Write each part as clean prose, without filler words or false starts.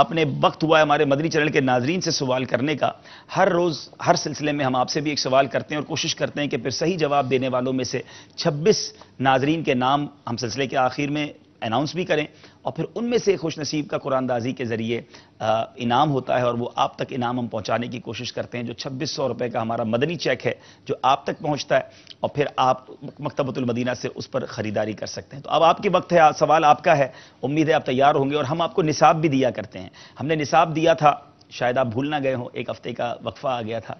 اپنے وقت ہوا ہے ہمارے مدنی چینل کے ناظرین سے سوال کرنے کا. ہر روز ہر سلسلے میں ہم آپ سے بھی ایک سوال کرتے ہیں اور کوشش کرتے ہیں کہ پھر صحیح جواب دینے والوں میں سے 26 ناظرین کے نام ہم سلسلے کے آخر میں اناؤنس بھی کریں, اور پھر ان میں سے خوش نصیب کا قرآن اندازی کے ذریعے انعام ہوتا ہے, اور وہ آپ تک انعام ہم پہنچانے کی کوشش کرتے ہیں. جو 2600 روپے کا ہمارا مدنی چیک ہے جو آپ تک پہنچتا ہے, اور پھر آپ مکتبۃ المدینہ سے اس پر خریداری کر سکتے ہیں. تو اب آپ کے وقت ہے, سوال آپ کا ہے, امید ہے آپ تیار ہوں گے. اور ہم آپ کو نصاب بھی دیا کرتے ہیں. ہم نے نصاب دیا تھا, شاید آپ بھول نہ گئے ہوں, ایک ہفتے کا وقفہ آ گیا تھا,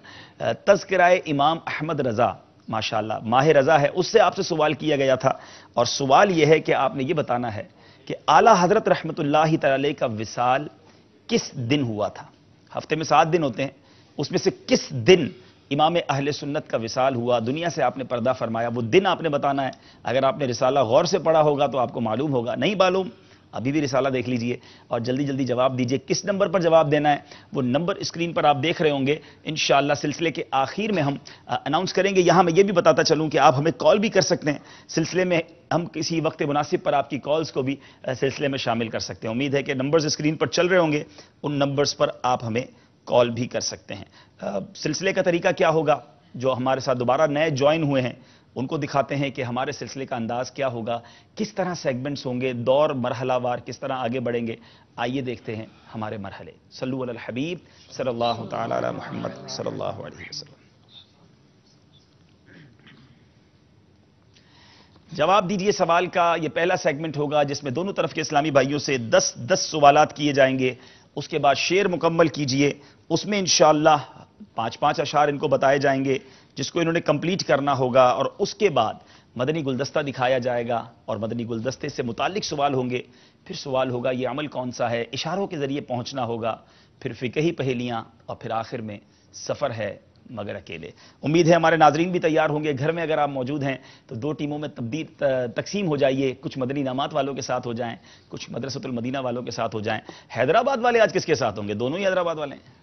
تذکرہ امام احمد رضا, ماشاءاللہ ماہ رضا ہے, اس سے آپ سے سوال کیا گیا تھا. اور سوال یہ ہے کہ آپ نے یہ بتانا ہے کہ اعلیٰ حضرت رحمۃ اللہ تعالی کا وصال کس دن ہوا تھا. ہفتے میں 7 دن ہوتے ہیں, اس میں سے کس دن امام اہل سنت کا وصال ہوا, دنیا سے آپ نے پردہ فرمایا, وہ دن آپ نے بتانا ہے. اگر آپ نے رسالہ غور سے پڑھا ہوگا تو آپ کو معلوم ہوگا, نہیں معلوم ابھی بھی رسالہ دیکھ لیجئے اور جلدی جلدی جواب دیجئے. کس نمبر پر جواب دینا ہے وہ نمبر اسکرین پر آپ دیکھ رہے ہوں گے. انشاءاللہ سلسلے کے آخر میں ہم اناؤنس کریں گے. یہاں میں یہ بھی بتاتا چلوں کہ آپ ہمیں کال بھی کر سکتے ہیں سلسلے میں, ہم کسی وقت مناسب پر آپ کی کالز کو بھی سلسلے میں شامل کر سکتے ہیں. امید ہے کہ نمبرز اسکرین پر چل رہے ہوں گے, ان نمبرز پر آپ ہمیں کال بھی کر سکتے ہیں. سلسلے کا طریقہ کیا ہوگا, جو ہمارے ساتھ دوبارہ نئے جوائن ہوئے ہیں ان کو دکھاتے ہیں کہ ہمارے سلسلے کا انداز کیا ہوگا, کس طرح سیگمنٹس ہوں گے, دور مرحلہ وار کس طرح آگے بڑھیں گے. آئیے دیکھتے ہیں ہمارے مرحلے. صلو علی الحبیب صلی اللہ تعالی علی محمد صلی اللہ علیہ وسلم. جواب دیجئے سوال کا. یہ پہلا سیگمنٹ ہوگا جس میں دونوں طرف کے اسلامی بھائیوں سے 10 سوالات کیے جائیں گے. اس کے بعد شعر مکمل کیجئے, اس میں انشاءاللہ 5 اشعار ان کو بتائے جائیں گے جس کو انہوں نے کمپلیٹ کرنا ہوگا, اور اس کے بعد مدنی گلدستہ دکھایا جائے گا اور مدنی گلدستے سے متعلق سوال ہوں گے. پھر سوال ہوگا یہ عمل کون سا ہے, اشاروں کے ذریعے پہنچنا ہوگا, پھر فقہی پہیلیاں, اور پھر آخر میں سفر ہے مگر اکیلے. امید ہے ہمارے ناظرین بھی تیار ہوں گے. گھر میں اگر آپ موجود ہیں تو 2 ٹیموں میں تقسیم ہو جائیے, کچھ مدنی انعامات والوں کے ساتھ ہو جائیں, کچھ مدرسۃ المدینہ والوں کے ساتھ ہو جائیں. حیدرآباد والے آج کس کے ساتھ ہوں گے؟ دونوں ہی حیدرآباد والے ہیں.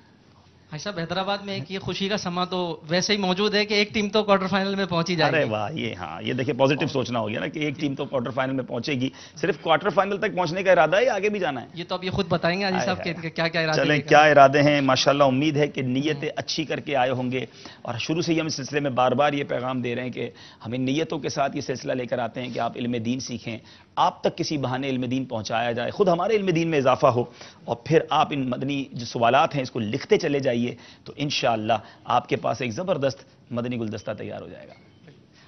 بھائی صاحب حیدرآباد میں ایک یہ خوشی کا سما تو ویسے ہی موجود ہے کہ ایک ٹیم تو کوارٹر فائنل میں پہنچی جائے گی. ارے واہ, یہ ہاں یہ دیکھیں پازیٹیو سوچنا ہو گیا نا کہ ایک ٹیم تو کوارٹر فائنل میں پہنچے گی. صرف کوارٹر فائنل تک پہنچنے کا ارادہ ہے یا آگے بھی جانا ہے؟ یہ تو اب یہ خود بتائیں گے علی صاحب کہ کیا کیا ارادے. چلیں کیا ارادے ہیں. ماشاءاللہ امید ہے کہ نیتیں اچھی کر کے آئے ہوں گے, اور شروع سے ہی ہم اس سلسلے میں بار بار یہ پیغام دے رہے ہیں کہ ہمیں نیتوں کے ساتھ یہ سلسلہ لے کر آتے ہیں کہ آپ علم دین سیکھیں, آپ تک کسی بہانے علم دین پہنچایا جائے, خود ہمارے علم دین میں اضافہ ہو, اور پھر آپ ان مدنی جو سوالات ہیں اس کو لکھتے چلے جائیے تو انشاءاللہ آپ کے پاس ایک زبردست مدنی گلدستہ تیار ہو جائے گا.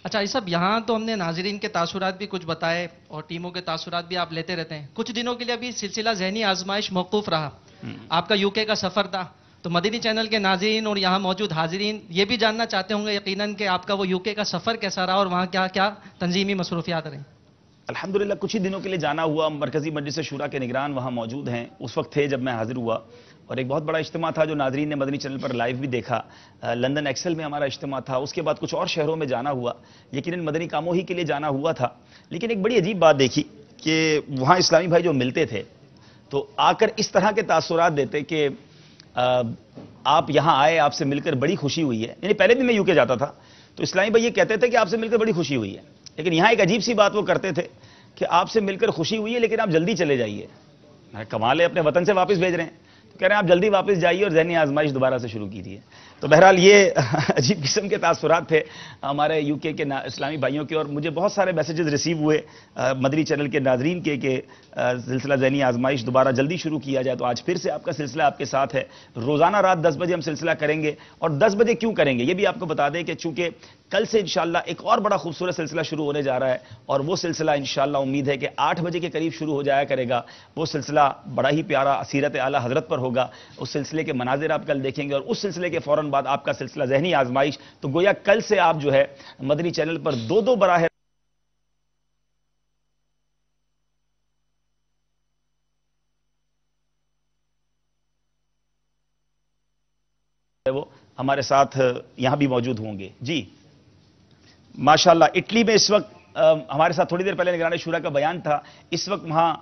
اچھا علی صاحب, یہاں تو ہم نے ناظرین کے تاثرات بھی کچھ بتائے اور ٹیموں کے تاثرات بھی آپ لیتے رہتے ہیں. کچھ دنوں کے لیے ابھی سلسلہ ذہنی آزمائش موقوف رہا, آپ کا UK کا سفر تھا, تو مدنی چینل کے ناظرین اور یہاں موجود حاضرین یہ بھی جاننا چاہتے ہوں گے یقیناً کہ آپ کا وہ UK کا سفر کیسا رہا اور وہاں کیا کیا تنظیمی مصروفیات رہیں. الحمدللہ کچھ ہی دنوں کے لیے جانا ہوا. مرکزی مجلس شورا کے نگران وہاں موجود ہیں, اس وقت تھے جب میں حاضر ہوا, اور ایک بہت بڑا اجتماع تھا جو ناظرین نے مدنی چینل پر لائیو بھی دیکھا. لندن ایکسل میں ہمارا اجتماع تھا. اس کے بعد کچھ اور شہروں میں جانا ہوا, یقیناً مدنی کاموں ہی کے لیے جانا ہوا تھا. لیکن ایک بڑی عجیب بات دیکھی کہ وہاں اسلامی بھائی جو ملتے تھے تو آ کر اس طرح کے تاثرات دیتے کہ آپ یہاں آئے, آپ سے مل کر بڑی خوشی ہوئی ہے. یعنی پہلے بھی میں UK جاتا تھا تو اسلامی بھائی یہ کہتے تھے کہ آپ سے مل کر بڑی خوشی ہوئی ہے, لیکن یہاں ایک عجیب سی بات وہ کرتے تھے کہ آپ سے مل کر خوشی ہوئی ہے لیکن آپ جلدی چلے جائیے. کمال ہے, اپنے وطن سے واپس بھیج رہے ہیں, تو کہہ رہے ہیں آپ جلدی واپس جائیے اور ذہنی آزمائش دوبارہ سے شروع کیجیے. تو بہرحال یہ عجیب قسم کے تاثرات تھے ہمارے UK کے اسلامی بھائیوں کے, اور مجھے بہت سارے میسیجز ریسیو ہوئے مدنی چینل کے ناظرین کے کہ سلسلہ ذہنی آزمائش دوبارہ جلدی شروع کیا جائے. تو آج پھر سے آپ کا سلسلہ آپ کے ساتھ ہے. روزانہ رات 10 بجے ہم سلسلہ کریں گے, اور 10 بجے کیوں کریں گے یہ بھی آپ کو بتا دیں کہ چونکہ کل سے انشاءاللہ ایک اور بڑا خوبصورت سلسلہ شروع ہونے جا رہا ہے, اور وہ سلسلہ انشاءاللہ امید ہے کہ 8 بجے کے قریب شروع ہو جایا کرے گا. وہ سلسلہ بڑا ہی پیارا سیرت اعلیٰ حضرت پر ہوگا. اس سلسلے کے مناظر آپ کل دیکھیں گے, اور اس سلسلے کے فوراً بعد آپ کا سلسلہ ذہنی آزمائش. تو گویا کل سے آپ جو ہے مدنی چینل پر 2 براہ وہ ہمارے ساتھ یہاں بھی موجود ہوں گے. جی ماشاءاللہ اٹلی میں اس وقت ہمارے ساتھ تھوڑی دیر پہلے نگران شورا کا بیان تھا. اس وقت وہاں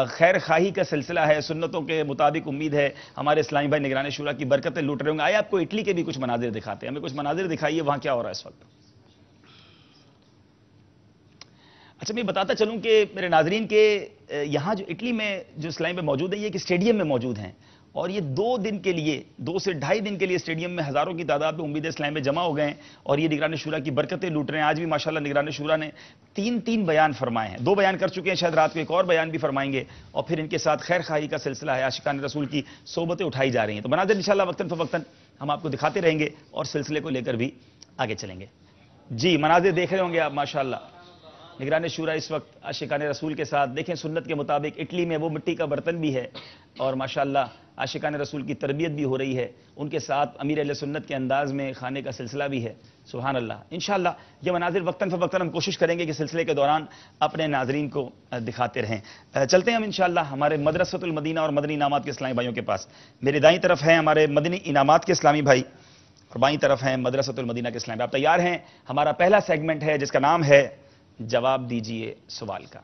خیر خواہی کا سلسلہ ہے, سنتوں کے مطابق امید ہے ہمارے اسلامی بھائی نگران شورا کی برکتیں لوٹ رہے ہوں گے. آئے آپ کو اٹلی کے بھی کچھ مناظر دکھاتے ہیں, ہمیں کچھ مناظر دکھائیے وہاں کیا ہو رہا ہے اس وقت. اچھا میں بتاتا چلوں کہ میرے ناظرین کے یہاں جو اٹلی میں جو اسلام میں موجود ہیں یہ کہ اسٹیڈیم میں موجود ہیں، اور یہ 2 دن کے لیے 2 سے 2.5 دن کے لیے اسٹیڈیم میں ہزاروں کی تعداد میں امید اسلام میں جمع ہو گئے ہیں، اور یہ نگران شورا کی برکتیں لوٹ رہے ہیں۔ آج بھی ماشاءاللہ نگران شورا نے 3 بیان فرمائے ہیں، 2 بیان کر چکے ہیں، شاید رات کو ایک اور بیان بھی فرمائیں گے، اور پھر ان کے ساتھ خیر خواہی کا سلسلہ ہے، عاشقان رسول کی صحبتیں اٹھائی جا رہی ہیں۔ تو مناظر انشاءاللہ وقتاً فوقتاً ہم آپ کو دکھاتے رہیں گے اور سلسلے کو لے کر بھی آگے چلیں گے۔ جی مناظر دیکھ رہے ہوں گے آپ ماشاءاللہ، نگران شورا اس وقت عاشقان رسول کے ساتھ، دیکھیں سنت کے مطابق اٹلی میں وہ مٹی کا برتن بھی ہے، اور ماشاءاللہ عاشقان رسول کی تربیت بھی ہو رہی ہے، ان کے ساتھ امیر اہل سنت کے انداز میں کھانے کا سلسلہ بھی ہے۔ سبحان اللہ، انشاءاللہ یہ مناظر وقتاً فوقتاً ہم کوشش کریں گے کہ سلسلے کے دوران اپنے ناظرین کو دکھاتے رہیں۔ چلتے ہیں ہم انشاءاللہ ہمارے مدرسۃ المدینہ اور مدنی انعامات کے اسلامی بھائیوں کے پاس۔ میرے دائیں طرف ہیں ہمارے مدنی انعامات کے اسلامی بھائی، اور بائیں طرف ہیں مدرسۃ المدینہ کے اسلامی بھائی۔ آپ تیار ہیں؟ ہمارا پہلا سیگمنٹ ہے جس کا نام ہے جواب دیجئے سوال کا۔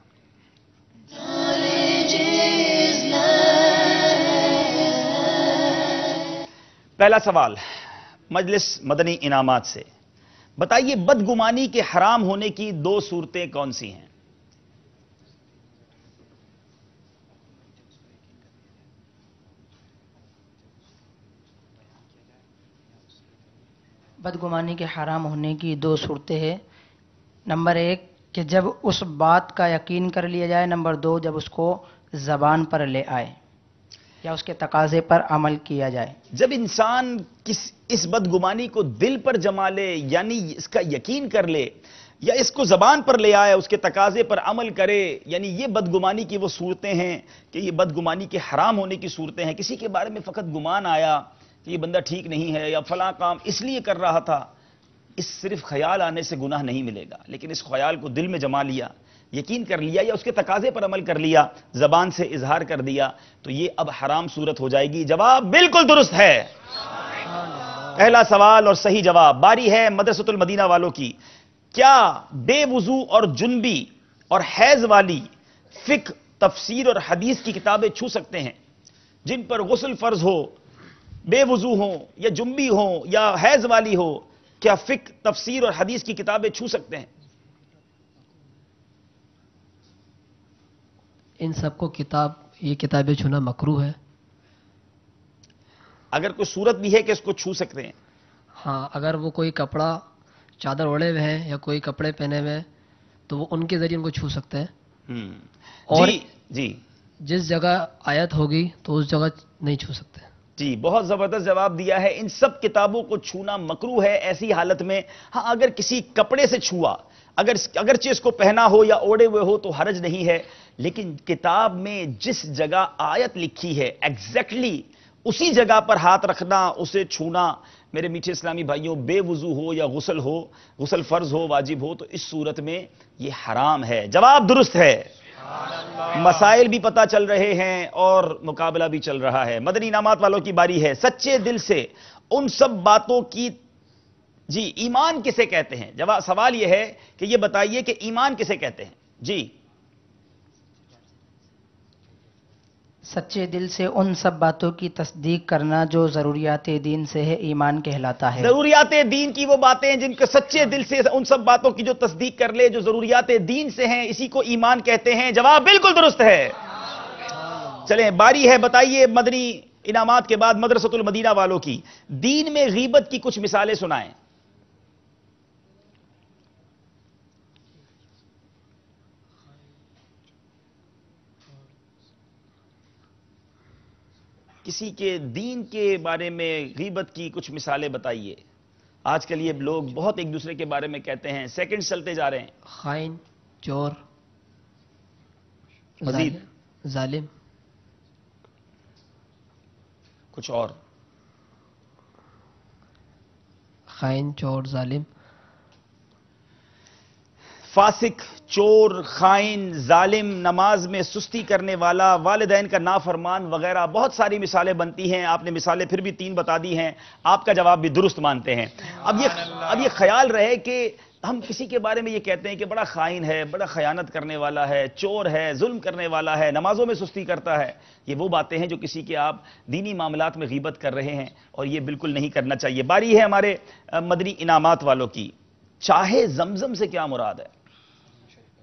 پہلا سوال مجلس مدنی انعامات سے، بتائیے بدگمانی کے حرام ہونے کی 2 صورتیں کون سی ہیں؟ بدگمانی کے حرام ہونے کی 2 صورتیں ہیں۔ نمبر 1 کہ جب اس بات کا یقین کر لیا جائے، نمبر 2 جب اس کو زبان پر لے آئے یا اس کے تقاضے پر عمل کیا جائے۔ جب انسان اس بدگمانی کو دل پر جما لے، یعنی اس کا یقین کر لے، یا اس کو زبان پر لے آئے، اس کے تقاضے پر عمل کرے، یعنی یہ بدگمانی کی وہ صورتیں ہیں کہ یہ بدگمانی کے حرام ہونے کی صورتیں ہیں۔ کسی کے بارے میں فقط گمان آیا کہ یہ بندہ ٹھیک نہیں ہے یا فلاں کام اس لیے کر رہا تھا، اس صرف خیال آنے سے گناہ نہیں ملے گا، لیکن اس خیال کو دل میں جما لیا، یقین کر لیا، یا اس کے تقاضے پر عمل کر لیا، زبان سے اظہار کر دیا، تو یہ اب حرام صورت ہو جائے گی۔ جواب بالکل درست ہے، پہلا سوال اور صحیح جواب۔ باری ہے مدرسۃ المدینہ والوں کی، کیا بے وضو اور جنبی اور حیض والی فقہ، تفسیر اور حدیث کی کتابیں چھو سکتے ہیں؟ جن پر غسل فرض ہو، بے وضو ہوں یا جنبی ہوں یا حیض والی ہو، کیا فقہ، تفسیر اور حدیث کی کتابیں چھو سکتے ہیں؟ ان سب کو یہ کتابیں چھونا مکروہ ہے۔ اگر کوئی صورت بھی ہے کہ اس کو چھو سکتے ہیں؟ ہاں، اگر وہ کوئی کپڑا چادر اوڑے ہوئے ہیں یا کوئی کپڑے پہنے ہوئے ہیں تو وہ ان کے ذریعے ان کو چھو سکتے ہیں، اور جی جس جگہ آیت ہوگی تو اس جگہ نہیں چھو سکتے۔ جی بہت زبردست جواب دیا ہے۔ ان سب کتابوں کو چھونا مکروہ ہے ایسی حالت میں، ہاں اگر کسی کپڑے سے چھوا، اگرچہ اس کو پہنا ہو یا اوڑے ہوئے ہو تو حرج نہیں ہے، لیکن کتاب میں جس جگہ آیت لکھی ہے ایگزیکٹلی اسی جگہ پر ہاتھ رکھنا، اسے چھونا، میرے میٹھے اسلامی بھائیوں، بے وضو ہو یا غسل فرض ہو، واجب ہو، تو اس صورت میں یہ حرام ہے۔ جواب درست ہے، مسائل بھی پتہ چل رہے ہیں اور مقابلہ بھی چل رہا ہے۔ مدنی انعامات والوں کی باری ہے، سچے دل سے ان سب باتوں کی، جی ایمان کسے کہتے ہیں؟ سوال یہ ہے کہ یہ بتائیے کہ ایمان کسے کہتے ہیں؟ جی سچے دل سے ان سب باتوں کی تصدیق کرنا جو ضروریات دین سے ہے، ایمان کہلاتا ہے۔ ضروریات دین کی وہ باتیں جن کے سچے دل سے ان سب باتوں کی جو تصدیق کر لے جو ضروریات دین سے ہیں، اسی کو ایمان کہتے ہیں۔ جواب بالکل درست ہے۔ چلیں باری ہے، بتائیے مدنی انعامات کے بعد مدرسۃ المدینہ والوں کی، دین میں غیبت کی کچھ مثالیں سنائیں۔ کسی کے دین کے بارے میں غیبت کی کچھ مثالیں بتائیے۔ آج کل یہ لوگ بہت ایک دوسرے کے بارے میں کہتے ہیں، سیکنڈ چلتے جا رہے ہیں۔ خائن، چور، مزید ظالم، کچھ اور؟ خائن، چور، ظالم، فاسق، چور، خائن، ظالم، نماز میں سستی کرنے والا، والدین کا نافرمان وغیرہ بہت ساری مثالیں بنتی ہیں۔ آپ نے مثالیں پھر بھی 3 بتا دی ہیں، آپ کا جواب بھی درست مانتے ہیں۔ اب یہ خیال رہے کہ ہم کسی کے بارے میں یہ کہتے ہیں کہ بڑا خائن ہے، بڑا خیانت کرنے والا ہے، چور ہے، ظلم کرنے والا ہے، نمازوں میں سستی کرتا ہے، یہ وہ باتیں ہیں جو کسی کے آپ دینی معاملات میں غیبت کر رہے ہیں، اور یہ بالکل نہیں کرنا چاہیے۔ باری ہے ہمارے مدنی انعامات والوں کی، چاہے زمزم سے کیا مراد ہے؟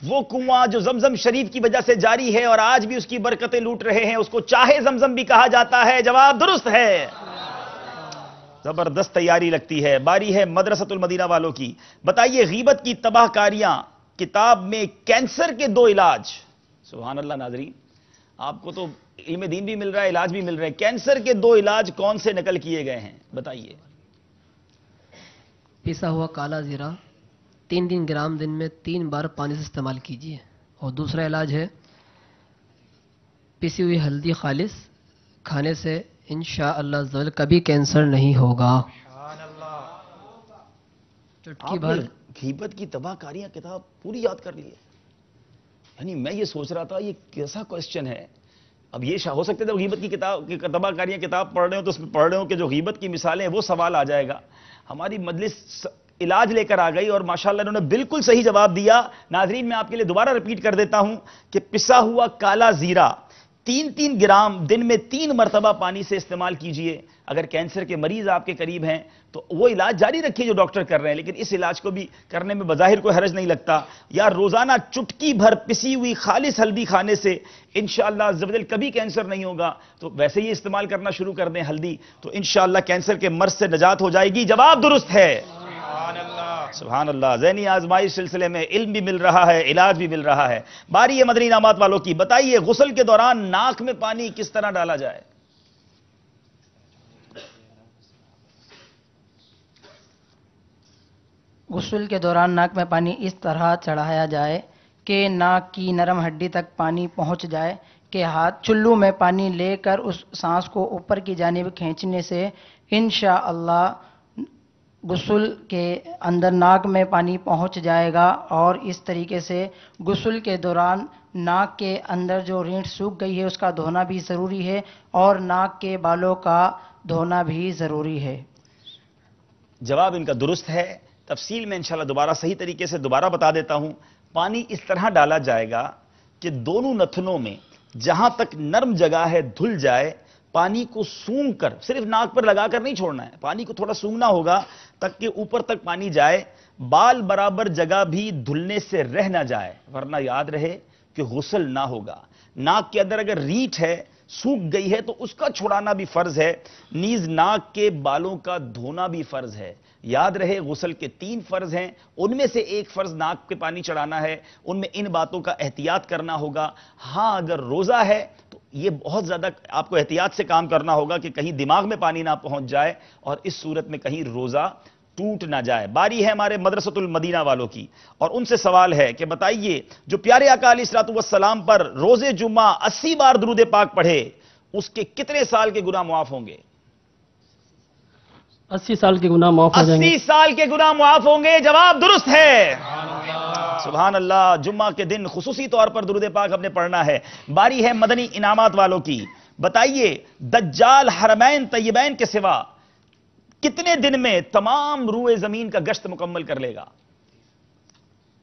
وہ کنواں جو زمزم شریف کی وجہ سے جاری ہے اور آج بھی اس کی برکتیں لوٹ رہے ہیں، اس کو چاہے زمزم بھی کہا جاتا ہے. جواب درست ہے. زبردست تیاری لگتی ہے. باری ہے مدرسۃ المدینہ والوں کی. بتائیے غیبت کی تباہ کاریاں کتاب میں کینسر کے 2 علاج. سبحان اللہ ناظرین، آپ کو تو علم دین بھی مل رہا ہے، علاج بھی مل رہے ہیں. کینسر کے 2 علاج کون سے نقل کیے گئے ہیں بتائیے. پیسا ہوا کالا زیرہ 3 گرام دن میں 3 بار پانی سے استعمال کیجیے. اور دوسرا علاج ہے پیسی ہوئی ہلدی خالص کھانے سے انشاءاللہ عز و جل کبھی کینسر نہیں ہوگا. چٹکی آپ بھر نے غیبت کی تباہ کاریاں کتاب پوری یاد کر لی ہے. یعنی میں یہ سوچ رہا تھا یہ کیسا کوسچن ہے. اب یہ ہو سکتے تھے غیبت کی کتاب کی تباہ کاریاں کتاب پڑھ رہے ہوں تو اس میں پڑھ رہے ہوں کہ جو غیبت کی مثالیں ہیں وہ سوال آ جائے گا. ہماری مجلس علاج لے کر آ گئی اور ماشاءاللہ انہوں نے بالکل صحیح جواب دیا. ناظرین میں آپ کے لیے دوبارہ ریپیٹ کر دیتا ہوں کہ پسا ہوا کالا زیرہ 3 گرام دن میں 3 مرتبہ پانی سے استعمال کیجئے. اگر کینسر کے مریض آپ کے قریب ہیں تو وہ علاج جاری رکھیے جو ڈاکٹر کر رہے ہیں، لیکن اس علاج کو بھی کرنے میں بظاہر کوئی حرج نہیں لگتا. یا روزانہ چٹکی بھر پسی ہوئی خالص ہلدی کھانے سے انشاءاللہ عز و جل کبھی کینسر نہیں ہوگا. تو ویسے ہی استعمال کرنا شروع کر دیں ہلدی تو انشاءاللہ کینسر کے مرض سے نجات ہو جائے گی. جواب درست ہے. سبحان اللہ. ذہنی آزمائش سلسلے میں علم بھی مل رہا ہے، علاج بھی مل رہا ہے. باری ہے مدنی انعامات والوں کی. بتائیے غسل کے دوران ناک میں پانی کس طرح ڈالا جائے؟ غسل کے دوران ناک میں پانی اس طرح چڑھایا جائے کہ ناک کی نرم ہڈی تک پانی پہنچ جائے کہ ہاتھ چلو میں پانی لے کر اس سانس کو اوپر کی جانب کھینچنے سے انشاءاللہ غسل کے اندر ناک میں پانی پہنچ جائے گا. اور اس طریقے سے غسل کے دوران ناک کے اندر جو رینٹ سوکھ گئی ہے اس کا دھونا بھی ضروری ہے اور ناک کے بالوں کا دھونا بھی ضروری ہے. جواب ان کا درست ہے. تفصیل میں انشاءاللہ دوبارہ صحیح طریقے سے دوبارہ بتا دیتا ہوں. پانی اس طرح ڈالا جائے گا کہ دونوں نتنوں میں جہاں تک نرم جگہ ہے دھل جائے. پانی کو سونگ کر، صرف ناک پر لگا کر نہیں چھوڑنا ہے، پانی کو تھوڑا سونگنا ہوگا تک کہ اوپر تک پانی جائے. بال برابر جگہ بھی دھلنے سے رہ نہ جائے ورنہ یاد رہے کہ غسل نہ ہوگا. ناک کے اندر اگر ریٹ ہے سوکھ گئی ہے تو اس کا چھڑانا بھی فرض ہے. نیز ناک کے بالوں کا دھونا بھی فرض ہے. یاد رہے غسل کے 3 فرض ہیں، ان میں سے ایک فرض ناک کے پانی چڑھانا ہے. ان میں ان باتوں کا احتیاط کرنا ہوگا. ہاں اگر روزہ ہے تو یہ بہت زیادہ آپ کو احتیاط سے کام کرنا ہوگا کہ کہیں دماغ میں پانی نہ پہنچ جائے اور اس صورت میں کہیں روزہ ٹوٹ نہ جائے. باری ہے ہمارے مدرسۃ المدینہ والوں کی اور ان سے سوال ہے کہ بتائیے جو پیارے آقا علیہ الصلوۃ والسلام پر روز جمعہ 80 بار درود پاک پڑھے اس کے کتنے سال کے گناہ معاف ہوں گے؟ 80 سال کے گناہ معاف ہو جائیں گے. 80 سال کے گناہ معاف ہوں گے. جواب درست ہے. سبحان اللہ. جمعہ کے دن خصوصی طور پر درود پاک ہم نے پڑھنا ہے. باری ہے مدنی انعامات والوں کی. بتائیے دجال حرمین طیبین کے سوا کتنے دن میں تمام روئے زمین کا گشت مکمل کر لے گا؟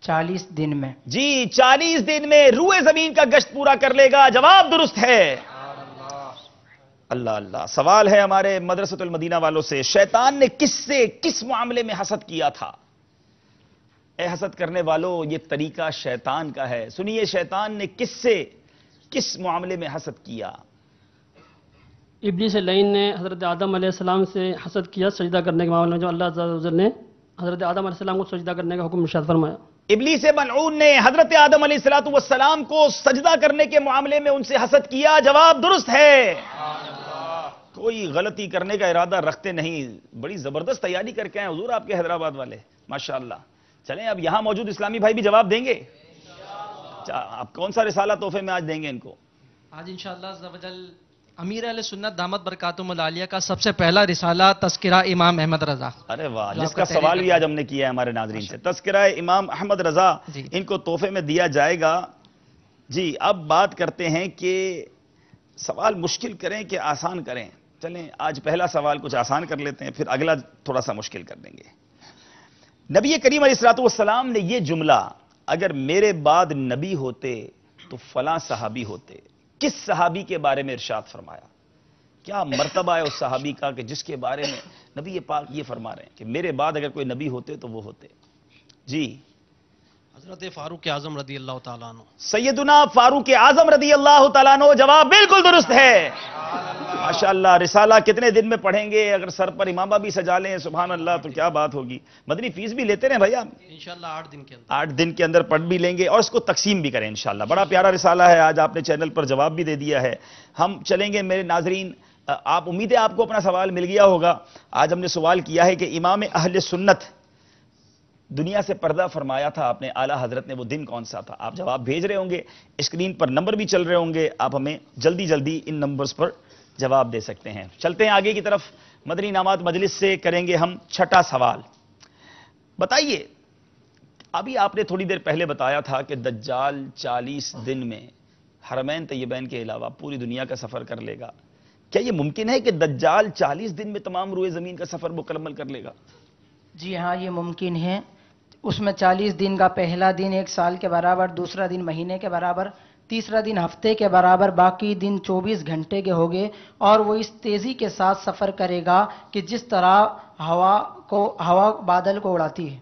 40 دن میں. جی 40 دن میں روئے زمین کا گشت پورا کر لے گا. جواب درست ہے. اللہ اللہ. سوال ہے ہمارے مدرسۃ المدینہ والوں سے. شیطان نے کس معاملے میں حسد کیا تھا؟ اے حسد کرنے والوں یہ طریقہ شیطان کا ہے. سنیے شیطان نے کس معاملے میں حسد کیا؟ ابلیس لعین نے حضرت آدم علیہ السلام سے حسد کیا سجدہ کرنے کے معاملے میں، جو اللہ عز و جل نے حضرت آدم علیہ السلام کو سجدہ کرنے کا حکم ارشاد فرمایا. ابلیس ملعون نے حضرت آدم علیہ الصلوۃ والسلام کو سجدہ کرنے کے معاملے میں ان سے حسد کیا. جواب درست ہے. کوئی غلطی کرنے کا ارادہ رکھتے نہیں. بڑی زبردست تیاری کر کے ہیں حضور آپ کے حیدرآباد والے ماشاءاللہ. چلیں اب یہاں موجود اسلامی بھائی بھی جواب دیں گے. آپ کون سا رسالہ تحفے میں آج دیں گے ان کو؟ آج انشاءاللہ عز و جل امیر اہل سنت دامت برکاتہم العالیہ کا سب سے پہلا رسالہ تذکرہ امام احمد رضا. ارے واہ. جس کا سوال بھی آج ہم نے کیا ہے ہمارے ناظرین سے. تذکرہ امام احمد رضا ان کو تحفے میں دیا جائے گا. جی اب بات کرتے ہیں کہ سوال مشکل کریں کہ آسان کریں. چلیں آج پہلا سوال کچھ آسان کر لیتے ہیں پھر اگلا تھوڑا سا مشکل کر دیں گے. نبی کریم علیہ الصلوۃ والسلام نے یہ جملہ اگر میرے بعد نبی ہوتے تو فلاں صحابی ہوتے کس صحابی کے بارے میں ارشاد فرمایا؟ کیا مرتبہ ہے اس صحابی کا کہ جس کے بارے میں نبی پاک یہ فرما رہے ہیں کہ میرے بعد اگر کوئی نبی ہوتے تو وہ ہوتے؟ جی حضرت فاروق اعظم رضی اللہ تعالیٰ عنہ. سیدنا فاروق اعظم رضی اللہ تعالیٰ عنہ. جواب بالکل درست ہے. ماشاءاللہ. رسالہ کتنے دن میں پڑھیں گے؟ اگر سر پر امامہ بھی سجا لیں سبحان اللہ تو کیا بات ہوگی. مدنی فیس بھی لیتے رہے بھیا. انشاءاللہ 8 دن کے اندر 8 دن کے اندر پڑھ بھی لیں گے اور اس کو تقسیم بھی کریں انشاءاللہ. بڑا پیارا رسالہ ہے. آج آپ نے چینل پر جواب بھی دے دیا ہے. ہم چلیں گے میرے ناظرین. آپ امید ہے آپ کو اپنا سوال مل گیا ہوگا. آج ہم نے سوال کیا ہے کہ امام اہل سنت دنیا سے پردہ فرمایا تھا آپ نے، اعلیٰ حضرت نے، وہ دن کون سا تھا؟ آپ جواب بھیج رہے ہوں گے، اسکرین پر نمبر بھی چل رہے ہوں گے. آپ ہمیں جلدی جلدی ان نمبرز پر جواب دے سکتے ہیں. چلتے ہیں آگے کی طرف. مدنی انعامات مجلس سے کریں گے ہم چھٹا سوال. بتائیے، ابھی آپ نے تھوڑی دیر پہلے بتایا تھا کہ دجال 40 دن میں حرمین طیبین کے علاوہ پوری دنیا کا سفر کر لے گا. کیا یہ ممکن ہے کہ دجال 40 دن میں تمام روئے زمین کا سفر مکمل کر لے گا؟ جی ہاں، یہ ممکن ہے. اس میں 40 دن کا پہلا دن 1 سال کے برابر، دوسرا دن مہینے کے برابر، تیسرا دن ہفتے کے برابر، باقی دن 24 گھنٹے کے ہوں گے. اور وہ اس تیزی کے ساتھ سفر کرے گا کہ جس طرح ہوا بادل کو اڑاتی ہے.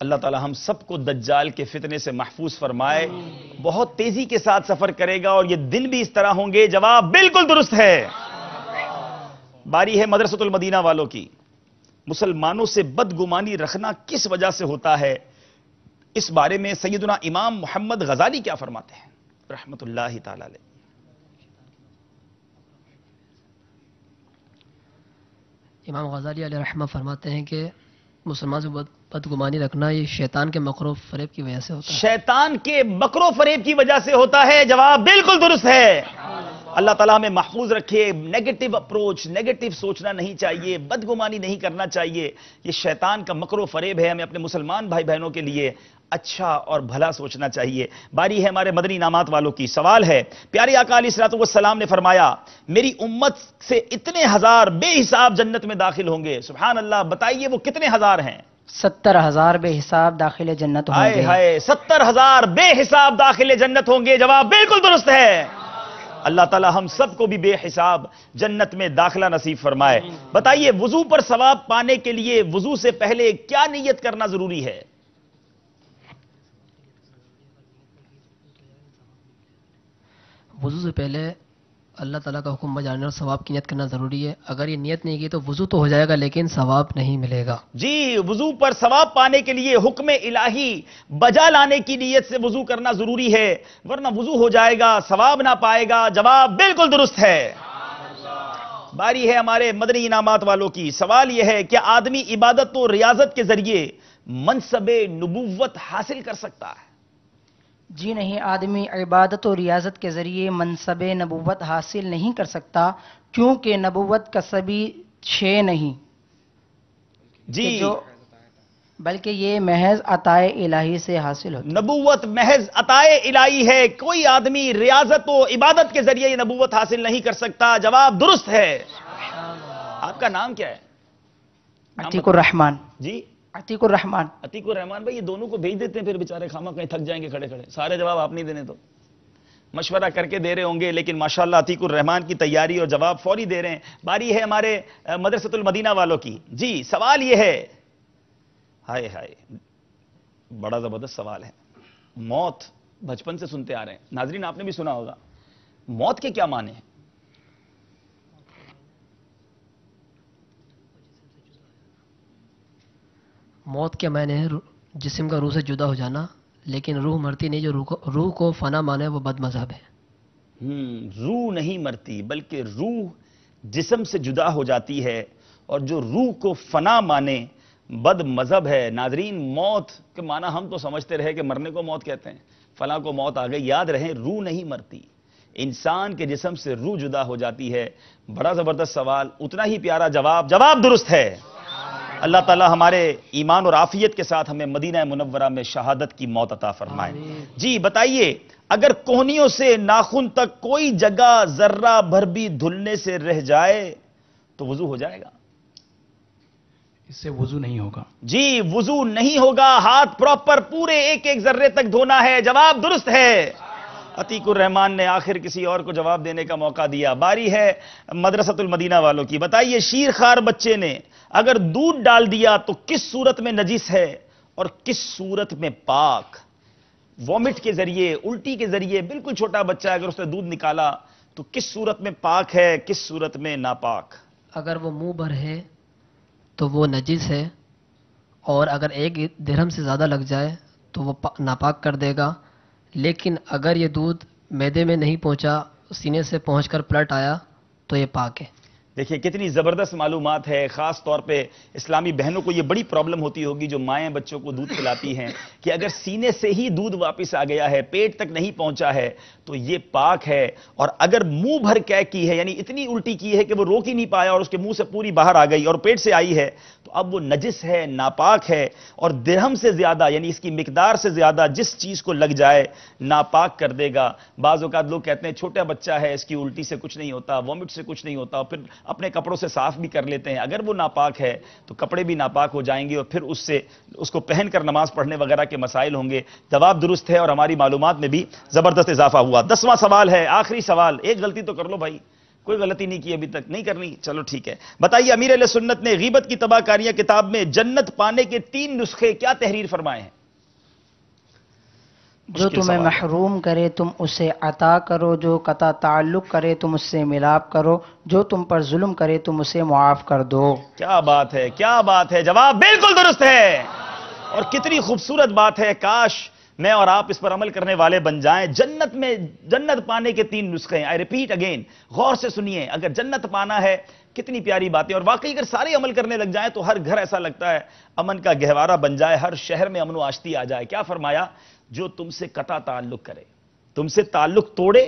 اللہ تعالی ہم سب کو دجال کے فتنے سے محفوظ فرمائے. بہت تیزی کے ساتھ سفر کرے گا اور یہ دن بھی اس طرح ہوں گے. جواب بالکل درست ہے. باری ہے مدرسۃ المدینہ والوں کی. مسلمانوں سے بدگمانی رکھنا کس وجہ سے ہوتا ہے؟ اس بارے میں سیدنا امام محمد غزالی کیا فرماتے ہیں رحمت اللہ تعالی علیہ؟ امام غزالی علیہ رحمہ فرماتے ہیں کہ مسلمان سے بدگمانی رکھنا یہ شیطان کے مکر و فریب کی وجہ سے ہوتا ہے. شیطان کے مکر و فریب کی وجہ سے ہوتا ہے. جواب بالکل درست ہے. اللہ تعالیٰ ہمیں محفوظ رکھے. نیگیٹو اپروچ، نیگیٹو سوچنا نہیں چاہیے، بدگمانی نہیں کرنا چاہیے. یہ شیطان کا مکر و فریب ہے. ہمیں اپنے مسلمان بھائی بہنوں کے لیے اچھا اور بھلا سوچنا چاہیے. باری ہے ہمارے مدنی انعامات والوں کی. سوال ہے، پیارے آقا علیہ الصلوۃ والسلام نے فرمایا میری امت سے اتنے ہزار بے حساب جنت میں داخل ہوں گے. سبحان اللہ. بتائیے وہ کتنے ہزار ہیں؟ 70,000 بے حساب داخل جنت ہوں گے. ہائے 70,000 بے حساب داخل جنت ہوں گے. جواب بالکل درست ہے. اللہ تعالی ہم سب کو بھی بے حساب جنت میں داخلہ نصیب فرمائے. بتائیے وضو پر ثواب پانے کے لیے وضو سے پہلے کیا نیت کرنا ضروری ہے؟ وضو سے پہلے اللہ تعالیٰ کا حکم بجانے اور ثواب کی نیت کرنا ضروری ہے. اگر یہ نیت نہیں کی تو وضو تو ہو جائے گا لیکن ثواب نہیں ملے گا. جی، وضو پر ثواب پانے کے لیے حکم الہی بجا لانے کی نیت سے وضو کرنا ضروری ہے، ورنہ وضو ہو جائے گا ثواب نہ پائے گا. جواب بالکل درست ہے. باری ہے ہمارے مدنی انعامات والوں کی. سوال یہ ہے کہ آدمی عبادت و ریاضت کے ذریعے منصب نبوت حاصل کر سکتا ہے؟ جی نہیں، آدمی عبادت و ریاضت کے ذریعے منصب نبوت حاصل نہیں کر سکتا، کیونکہ نبوت کسبی شے نہیں جی، بلکہ یہ محض عطائے الہی سے حاصل ہوتی ہے. نبوت محض عطائے الہی ہے. کوئی آدمی ریاضت و عبادت کے ذریعے یہ نبوت حاصل نہیں کر سکتا. جواب درست ہے. آپ کا نام کیا ہے؟ عتیق الرحمان. جی عتیق الرحمان. عتیق الرحمان بھائی، یہ دونوں کو بھیج دیتے ہیں پھر بیچارے خامہ کہیں تھک جائیں گے کھڑے کھڑے. سارے جواب آپ نہیں دینے تو مشورہ کر کے دے رہے ہوں گے، لیکن ماشاءاللہ عتیق الرحمان کی تیاری اور جواب فوری دے رہے ہیں. باری ہے ہمارے مدرسۃ المدینہ والوں کی. جی سوال یہ ہے، ہائے ہائے بڑا زبردست سوال ہے. موت بچپن سے سنتے آ رہے ہیں، ناظرین آپ نے بھی سنا ہوگا. موت کے کیا معنی ہیں؟ موت کے معنی ہے جسم کا روح سے جدا ہو جانا، لیکن روح مرتی نہیں. جو روح کو فنا مانے وہ بد مذہب ہے. روح نہیں مرتی بلکہ روح جسم سے جدا ہو جاتی ہے، اور جو روح کو فنا مانے بد مذہب ہے. ناظرین موت کے معنی ہم تو سمجھتے رہے کہ مرنے کو موت کہتے ہیں، فلاں کو موت آ گئی. یاد رہے روح نہیں مرتی، انسان کے جسم سے روح جدا ہو جاتی ہے. بڑا زبردست سوال، اتنا ہی پیارا جواب. جواب درست ہے. اللہ تعالی ہمارے ایمان اور عافیت کے ساتھ ہمیں مدینہ منورہ میں شہادت کی موت عطا فرمائے. جی بتائیے، اگر کوہنیوں سے ناخن تک کوئی جگہ ذرہ بھر بھی دھلنے سے رہ جائے تو وضو ہو جائے گا؟ اس سے وضو نہیں ہوگا. جی وضو نہیں ہوگا. ہاتھ پراپر پورے ایک ایک ذرے تک دھونا ہے. جواب درست ہے. عتیق الرحمان نے آخر کسی اور کو جواب دینے کا موقع دیا. باری ہے مدرسۃ المدینہ والوں کی. بتائیے شیر خوار بچے نے اگر دودھ ڈال دیا تو کس صورت میں نجس ہے اور کس صورت میں پاک؟ وومٹ کے ذریعے، الٹی کے ذریعے، بالکل چھوٹا بچہ ہے اگر اس نے دودھ نکالا تو کس صورت میں پاک ہے، کس صورت میں ناپاک؟ اگر وہ منہ بھر ہے تو وہ نجس ہے، اور اگر 1 درہم سے زیادہ لگ جائے تو وہ ناپاک کر دے گا. لیکن اگر یہ دودھ معدے میں نہیں پہنچا، سینے سے پہنچ کر پلٹ آیا تو یہ پاک ہے. دیکھیں کتنی زبردست معلومات ہے. خاص طور پہ اسلامی بہنوں کو یہ بڑی پرابلم ہوتی ہوگی جو مائیں بچوں کو دودھ پلاتی ہیں کہ اگر سینے سے ہی دودھ واپس آ گیا ہے، پیٹ تک نہیں پہنچا ہے تو یہ پاک ہے. اور اگر منہ بھر کے کی ہے، یعنی اتنی الٹی کی ہے کہ وہ روک ہی نہیں پایا اور اس کے منہ سے پوری باہر آ گئی اور پیٹ سے آئی ہے، تو اب وہ نجس ہے، ناپاک ہے. اور درہم سے زیادہ، یعنی اس کی مقدار سے زیادہ جس چیز کو لگ جائے ناپاک کر دے گا. بعض اوقات لوگ کہتے ہیں چھوٹا بچہ ہے، اس کی الٹی سے کچھ نہیں ہوتا، وومٹ سے کچھ نہیں ہوتا، اور پھر اپنے کپڑوں سے صاف بھی کر لیتے ہیں. اگر وہ ناپاک ہے تو کپڑے بھی ناپاک ہو جائیں گے اور پھر اس کو پہن کر نماز پڑھنے وغیرہ کے مسائل ہوں گے. جواب درست ہے اور ہماری معلومات میں بھی زبردست اضافہ ہوا. 10واں سوال ہے، آخری سوال. ایک غلطی تو کر لو بھائی، کوئی غلطی نہیں کی ابھی تک، نہیں کرنی، چلو ٹھیک ہے. بتائیے امیر اہل سنت نے غیبت کی تباہ کاریاں کتاب میں جنت پانے کے 3 نسخے کیا تحریر فرمائے ہیں؟ جو تمہیں محروم کرے تم اسے عطا کرو، جو قطع تعلق کرے تم اس سے ملاپ کرو، جو تم پر ظلم کرے تم اسے معاف کر دو. کیا بات ہے، کیا بات ہے، جواب بالکل درست ہے. اور کتنی خوبصورت بات ہے، کاش میں اور آپ اس پر عمل کرنے والے بن جائیں. جنت پانے کے 3 نسخے ہیں. آئی ریپیٹ اگین، غور سے سنیے. اگر جنت پانا ہے کتنی پیاری باتیں، اور واقعی اگر سارے عمل کرنے لگ جائیں تو ہر گھر ایسا لگتا ہے امن کا گہوارہ بن جائے، ہر شہر میں امن و آشتی آ جائے. کیا فرمایا؟ جو تم سے قطع تعلق کرے، تم سے تعلق توڑے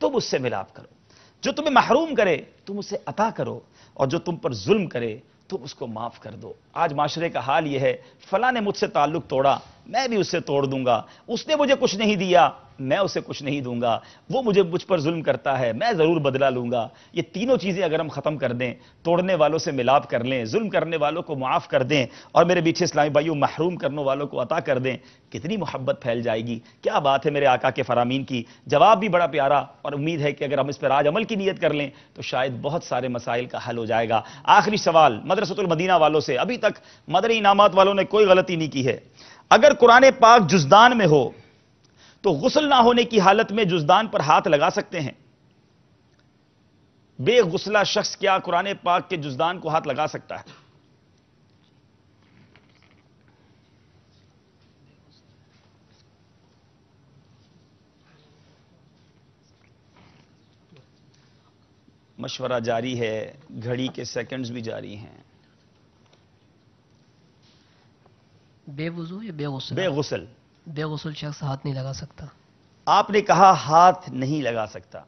تم اس سے ملاپ کرو، جو تمہیں محروم کرے تم اسے عطا کرو، اور جو تم پر ظلم کرے تم اس کو معاف کر دو. آج معاشرے کا حال یہ ہے، فلاں نے مجھ سے تعلق توڑا، میں بھی اس سے توڑ دوں گا. اس نے مجھے کچھ نہیں دیا، میں اسے کچھ نہیں دوں گا. وہ مجھ پر ظلم کرتا ہے، میں ضرور بدلہ لوں گا. یہ تینوں چیزیں اگر ہم ختم کر دیں، توڑنے والوں سے ملاپ کر لیں، ظلم کرنے والوں کو معاف کر دیں، اور میرے بیچے اسلامی بھائیوں محروم کرنے والوں کو عطا کر دیں، کتنی محبت پھیل جائے گی. کیا بات ہے میرے آقا کے فرامین کی. جواب بھی بڑا پیارا، اور امید ہے کہ اگر ہم اس پر آج عمل کی نیت کر لیں تو شاید بہت سارے مسائل کا حل ہو جائے گا. آخری سوال مدرسۃ المدینہ والوں سے. ابھی تک مدنی انعامات والوں نے کوئی غلطی نہیں کی ہے. اگر قرآن پاک جزدان میں ہو تو غسل نہ ہونے کی حالت میں جزدان پر ہاتھ لگا سکتے ہیں؟ بے غسلہ شخص کیا قرآن پاک کے جزدان کو ہاتھ لگا سکتا ہے؟ مشورہ جاری ہے، گھڑی کے سیکنڈز بھی جاری ہیں. بے وضو یا بے غسل؟ بے غسل. بے غسل شخص ہاتھ نہیں لگا سکتا. آپ نے کہا ہاتھ نہیں لگا سکتا.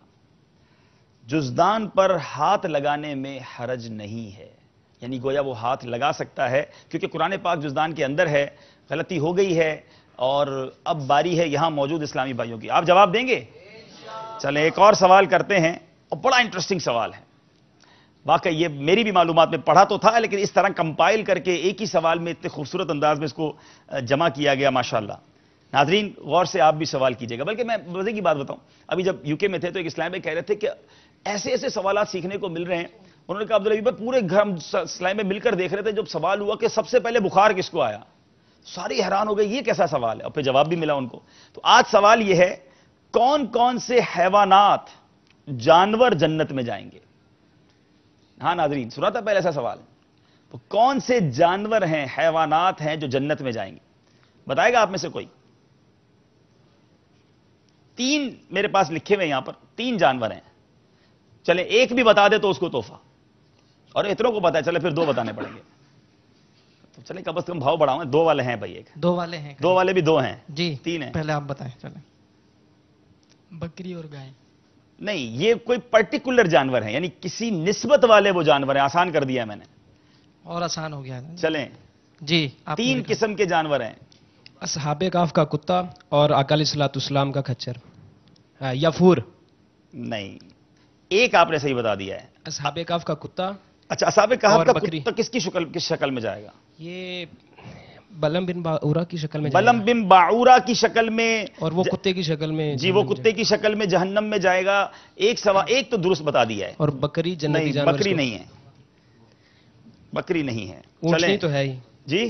جزدان پر ہاتھ لگانے میں حرج نہیں ہے، یعنی گویا وہ ہاتھ لگا سکتا ہے کیونکہ قرآن پاک جزدان کے اندر ہے. غلطی ہو گئی ہے اور اب باری ہے یہاں موجود اسلامی بھائیوں کی. آپ جواب دیں گے؟ چلیں ایک اور سوال کرتے ہیں، اور بڑا انٹرسٹنگ سوال ہے. واقعی یہ میری بھی معلومات میں پڑھا تو تھا، لیکن اس طرح کمپائل کر کے ایک ہی سوال میں اتنے خوبصورت انداز میں اس کو جمع کیا گیا، ماشاءاللہ. ناظرین غور سے آپ بھی سوال کیجئے گا. بلکہ میں مزے کی بات بتاؤں، ابھی جب یو کے میں تھے تو ایک اسلام میں کہہ رہے تھے کہ ایسے ایسے سوالات سیکھنے کو مل رہے ہیں. انہوں نے کہا عبدالعزیز بھائی پورے گھر ہم اسلام میں مل کر دیکھ رہے تھے، جب سوال ہوا کہ سب سے پہلے بخار کس کو آیا، ساری حیران ہو گئے یہ کیسا سوال ہے، اور پھر جواب بھی ملا ان کو. تو آج سوال یہ ہے، کون کون سے حیوانات، جانور جنت میں جائیں گے؟ ہاں ناظرین سنا تھا پہلے ایسا سوال. تو کون سے جانور ہیں، حیوانات ہیں جو جنت میں جائیں گے؟ بتائے گا آپ میں سے کوئی؟ 3 میرے پاس لکھے ہوئے یہاں پر، 3 جانور ہیں. چلے ایک بھی بتا دے تو اس کو تحفہ، اور اتنوں کو پتا ہے چلے پھر 2 بتانے پڑیں گے. تو چلے کم از کم بھاؤ بڑھاؤں. 2 والے ہیں بھائی، ایک 2 والے ہیں. 2 والے بھی 2 ہیں جی 3 ہیں. پہلے آپ بتائیں. چلیں. بکری اور گائے. نہیں یہ کوئی پرٹیکولر جانور ہیں، یعنی کسی نسبت والے وہ جانور ہیں. آسان کر دیا میں نے، اور آسان ہو گیا. چلیں. جی 3 قسم کے جانور ہیں. اصحاب کہف کا کتا اور آقا علیہ الصلوۃ والسلام کا کھچر یا پھور. نہیں، ایک آپ نے صحیح بتا دیا ہے. اصحاب کہف کا کتا. اچھا اصحاب کہف اور کا بکری. کتا کس شکل میں جائے گا؟ یہ بلم بن باعورہ کی شکل میں بلم بن باعورہ کی شکل میں، اور وہ کتے کی شکل میں. جی وہ کتے کی شکل میں جہنم میں جائے گا. ایک تو درست بتا دیا ہے. اور بکری جنتی نہیں جانور. بکری نہیں ہے، بکری نہیں ہے. اونٹنی تو ہے ہی. جی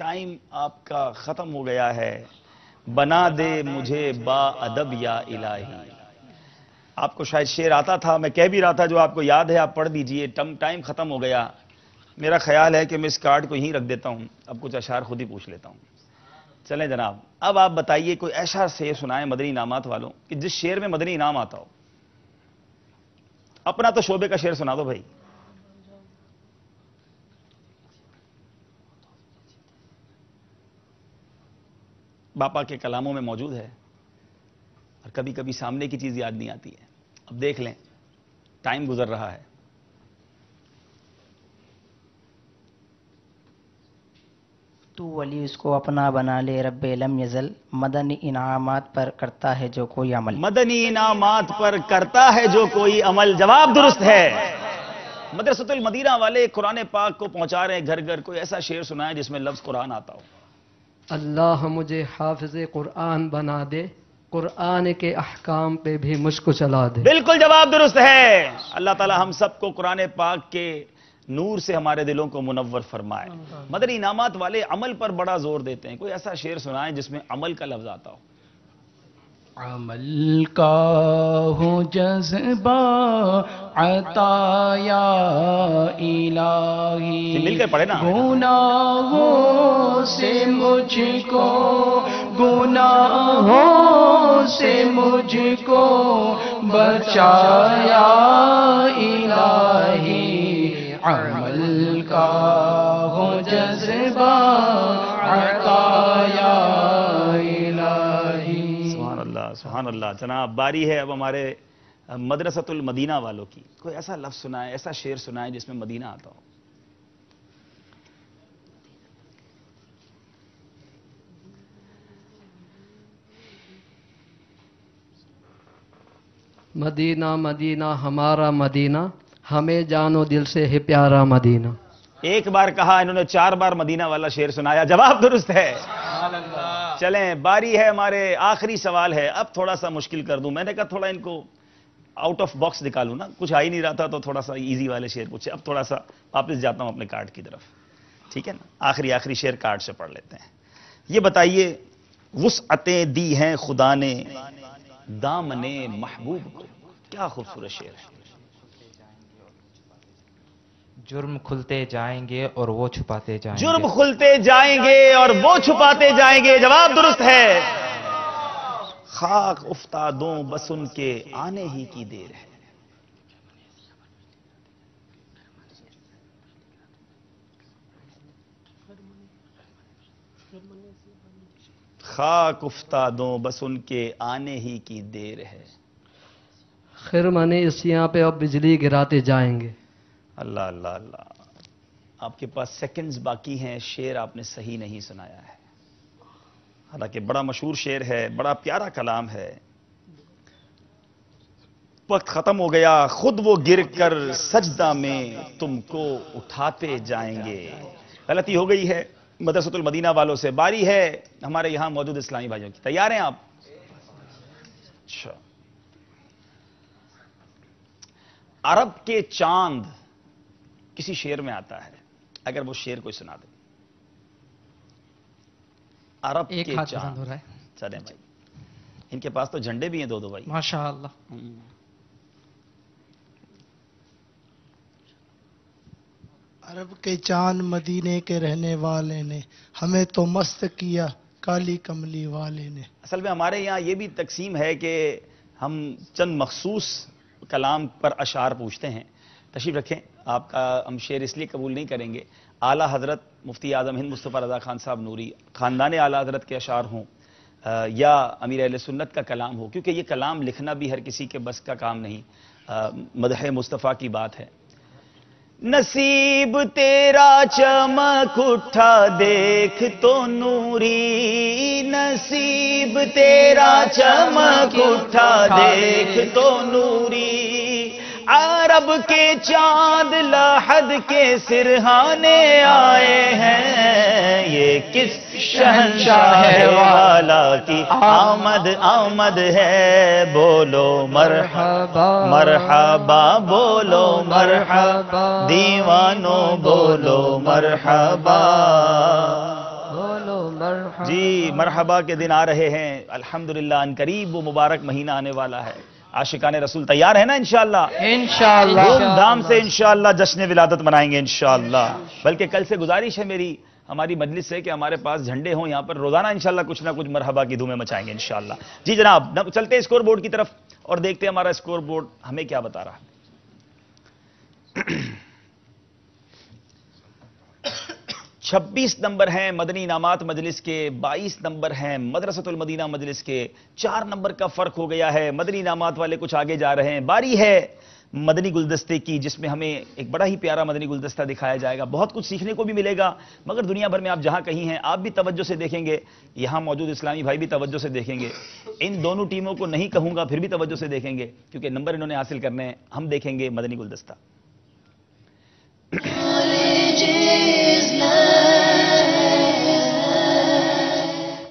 ٹائم آپ کا ختم ہو گیا ہے. بنا دے مجھے با ادب یا الہی. آپ کو شاید شعر آتا تھا, میں کہہ بھی رہا تھا, جو آپ کو یاد ہے آپ پڑھ دیجئے. ٹائم ختم ہو گیا. میرا خیال ہے کہ میں اس کارڈ کو یہیں رکھ دیتا ہوں, اب کچھ اشعار خود ہی پوچھ لیتا ہوں. چلیں جناب, اب آپ بتائیے کوئی ایسا شعر سنائیں مدنی انعامات والوں کہ جس شعر میں مدنی انعام آتا ہو. اپنا تو شعبے کا شعر سنا دو بھائی. باپا کے کلاموں میں موجود ہے, اور کبھی کبھی سامنے کی چیز یاد نہیں آتی ہے. اب دیکھ لیں, ٹائم گزر رہا ہے. تو ولی اس کو اپنا بنا لے رب لم یزل, مدنی انعامات پر کرتا ہے جو کوئی عمل. مدنی انعامات پر کرتا ہے جو کوئی عمل. جواب درست ہے. مدرسۃ المدینہ والے قرآن پاک کو پہنچا رہے ہیں گھر گھر. کوئی ایسا شعر سنائے جس میں لفظ قرآن آتا ہو. اللہ مجھے حافظ قرآن بنا دے, قرآن کے احکام پہ بھی مجھ کو چلا دے. بالکل جواب درست ہے. اللہ تعالی ہم سب کو قرآن پاک کے نور سے ہمارے دلوں کو منور فرمائے. مدنی انعامات والے عمل پر بڑا زور دیتے ہیں. کوئی ایسا شعر سنائیں جس میں عمل کا لفظ آتا ہو. عمل کا ہو جذبہ عطا یا الہی, مل کر پڑھے نا. گناہوں سے مجھ کو, گناہوں سے مجھ کو بچایا الہی. عمل کا ہو جذبہ عطا یا الہی. سبحان اللہ سبحان اللہ. جناب باری ہے اب ہمارے مدرسۃ المدینہ والوں کی. کوئی ایسا لفظ سنائے, ایسا شعر سنائے جس میں مدینہ آتا ہو. مدینہ مدینہ ہمارا مدینہ, ہمیں جانو دل سے ہے پیارا مدینہ. ایک بار کہا, انہوں نے 4 بار مدینہ والا شعر سنایا. جواب درست ہے. چلیں باری ہے ہمارے آخری سوال ہے. اب تھوڑا سا مشکل کر دوں. میں نے کہا تھوڑا ان کو آؤٹ آف باکس نکالوں نا, کچھ آ ہی نہیں رہا تھا تو تھوڑا سا ایزی والے شعر پوچھے. اب تھوڑا سا واپس جاتا ہوں اپنے کارڈ کی طرف, ٹھیک ہے نا. آخری شعر کارڈ سے پڑھ لیتے ہیں. یہ بتائیے, وسعتیں دی ہیں خدا نے دامن محبوب کو. کیا خوبصورت شعر ہے. جرم کھلتے جائیں گے اور وہ چھپاتے جائیں گے. جرم کھلتے جائیں گے اور وہ چھپاتے جائیں گے. جواب درست ہے. خاک افتادوں بس ان کے آنے ہی کی دیر ہے. خاک افتادوں بس ان کے آنے ہی کی دیر ہے. خرمن اسیاں پہ اب بجلی گراتے جائیں گے. اللہ اللہ اللہ. آپ کے پاس سیکنڈز باقی ہیں. شعر آپ نے صحیح نہیں سنایا ہے, حالانکہ بڑا مشہور شعر ہے, بڑا پیارا کلام ہے. وقت ختم ہو گیا, خود وہ گر کر سجدہ میں تم کو اٹھاتے جائیں گے. غلطی ہو گئی ہے مدرسۃ المدینہ والوں سے. باری ہے ہمارے یہاں موجود اسلامی بھائیوں کی. تیار ہیں آپ؟ اچھا. عرب کے چاند کسی شعر میں آتا ہے, اگر وہ شعر کوئی سنا دے. عرب کے چاند. ہو رہا ہے. چلیں بھائی, ان کے پاس تو جھنڈے بھی ہیں 2 بھائی. ماشاء اللہ. عرب کے چاند مدینے کے رہنے والے نے, ہمیں تو مست کیا کالی کملی والے نے. اصل میں ہمارے یہاں یہ بھی تقسیم ہے کہ ہم چند مخصوص کلام پر اشعار پوچھتے ہیں. تشریف رکھیں. آپ کا ہم شعر اس لیے قبول نہیں کریں گے, اعلیٰ حضرت مفتی اعظم ہند مصطفیٰ رضا خان صاحب نوری, خاندان اعلیٰ حضرت کے اشعار ہوں یا امیر اہل سنت کا کلام ہو, کیونکہ یہ کلام لکھنا بھی ہر کسی کے بس کا کام نہیں. مدح مصطفیٰ کی بات ہے. نصیب تیرا چمک اٹھا دیکھ تو نوری, نصیب تیرا چمک اٹھا دیکھ تو نوری. عرب کے چاند لاحد کے سرہانے آئے ہیں, یہ کس شہنشاہ والا کی آمد آمد ہے. بولو مرحبا مرحبا, بولو مرحبا دیوانو, بولو مرحبا. جی مرحبا کے دن آ رہے ہیں الحمدللہ، ان قریب وہ مبارک مہینہ آنے والا ہے. عاشقان رسول تیار ہے نا انشاءاللہ؟ انشاءاللہ دھوم دھام سے انشاءاللہ جشن ولادت منائیں گے انشاءاللہ. بلکہ کل سے گزارش ہے میری ہماری مجلس سے کہ ہمارے پاس جھنڈے ہوں یہاں پر، روزانہ انشاءاللہ کچھ نہ کچھ مرحبا کی دھومیں مچائیں گے انشاءاللہ. جی جناب چلتے ہیں اسکور بورڈ کی طرف اور دیکھتے ہیں ہمارا اسکور بورڈ ہمیں کیا بتا رہا ہے. 26 نمبر ہیں مدنی انعامات مجلس کے، 22 نمبر ہیں مدرسۃ المدینہ مجلس کے. 4 نمبر کا فرق ہو گیا ہے. مدنی انعامات والے کچھ آگے جا رہے ہیں. باری ہے مدنی گلدستے کی، جس میں ہمیں ایک بڑا ہی پیارا مدنی گلدستہ دکھایا جائے گا. بہت کچھ سیکھنے کو بھی ملے گا، مگر دنیا بھر میں آپ جہاں کہیں ہیں آپ بھی توجہ سے دیکھیں گے، یہاں موجود اسلامی بھائی بھی توجہ سے دیکھیں گے. ان دونوں ٹیموں کو نہیں کہوں گا، پھر بھی توجہ سے دیکھیں گے کیونکہ نمبر انہوں نے حاصل کرنے ہیں. ہم دیکھیں گے مدنی گلدستہ.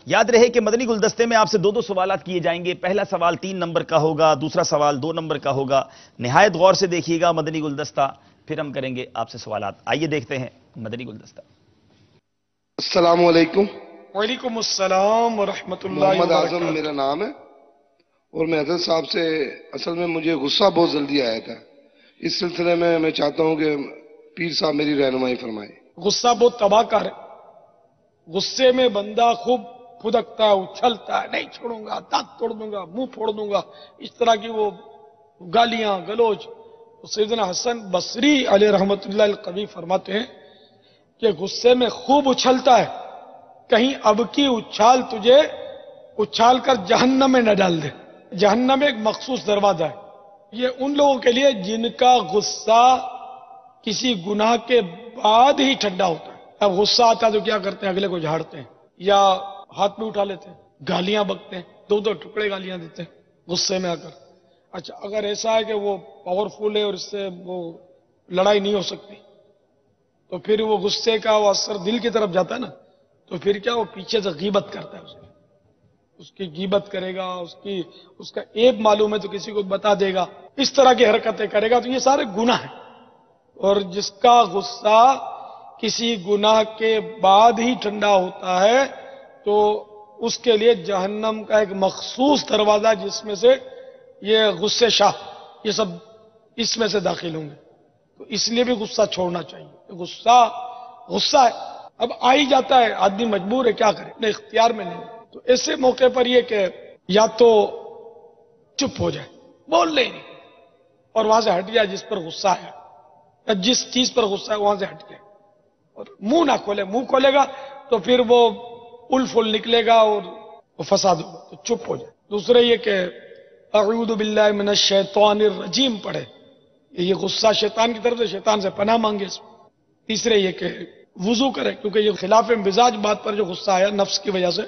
یاد رہے کہ مدنی گلدستے میں آپ سے 2 سوالات کیے جائیں گے. پہلا سوال 3 نمبر کا ہوگا، دوسرا سوال 2 نمبر کا ہوگا. نہایت غور سے دیکھیے گا مدنی گلدستہ، پھر ہم کریں گے آپ سے سوالات. آئیے دیکھتے ہیں مدنی گلدستہ. السلام علیکم. وعلیکم السلام ورحمۃ اللہ محمد اعظم وبرکاتہ. میرا نام ہے اور میں حضرت صاحب سے اصل میں مجھے غصہ بہت جلدی آیا تھا. اس سلسلے میں میں چاہتا ہوں کہ پیر صاحب میری رہنمائی فرمائیں. غصہ بہت تباہ کار ہے. غصے میں بندہ خوب پھدکتا ہے، اچھلتا ہے، نہیں چھوڑوں گا، دانت توڑ دوں گا، منہ پھوڑ دوں گا، اس طرح کی وہ گالیاں گلوچ. سیدنا حسن بصری علیہ رحمۃ اللہ القوی فرماتے ہیں کہ غصے میں خوب اچھلتا ہے، کہیں اب کی اچھال تجھے اچھال کر جہنم میں نہ ڈال دے. جہنم ایک مخصوص دروازہ ہے. یہ ان لوگوں کے لیے جن کا غصہ کسی گناہ کے بعد ہی ٹھنڈا ہوتا ہے. اب غصہ آتا ہے تو کیا کرتے ہیں؟ اگلے کو جھاڑتے ہیں یا ہاتھ میں اٹھا لیتے ہیں، گالیاں بکتے ہیں، 2 ٹکڑے گالیاں دیتے ہیں غصے میں آ کر. اچھا اگر ایسا ہے کہ وہ پاورفل ہے اور اس سے وہ لڑائی نہیں ہو سکتی، تو پھر وہ غصے کا وہ اثر دل کی طرف جاتا ہے نا، تو پھر کیا وہ پیچھے سے غیبت کرتا ہے. اس کی غیبت کرے گا، اس کا عیب معلوم ہے تو کسی کو بتا دے گا، اس طرح کی حرکتیں کرے گا. تو یہ سارے گناہ ہیں. اور جس کا غصہ کسی گناہ کے بعد ہی ٹھنڈا ہوتا ہے تو اس کے لیے جہنم کا ایک مخصوص دروازہ، جس میں سے یہ غصے شاہ یہ سب اس میں سے داخل ہوں گے. تو اس لیے بھی غصہ چھوڑنا چاہیے. غصہ ہے، اب آ ہی جاتا ہے، آدمی مجبور ہے، کیا کرے، اپنے اختیار میں نہیں. تو ایسے موقع پر یہ کہ یا تو چپ ہو جائے، بول لے نہیں، اور وہاں سے ہٹ جائے جس پر غصہ ہے یا جس چیز پر غصہ ہے وہاں سے ہٹ جائے، اور منہ نہ کھولے. منہ کھولے گا تو پھر وہ الفل نکلے گا اور وہ فساد ہوگا. تو چپ ہو جائے. دوسرے یہ کہ اعوذ باللہ من الشیطان الرجیم پڑھے، یہ غصہ شیطان کی طرف سے، شیطان سے پناہ مانگے اس میں. تیسرے یہ کہ وضو کرے، کیونکہ یہ خلاف مزاج بات پر جو غصہ آیا نفس کی وجہ سے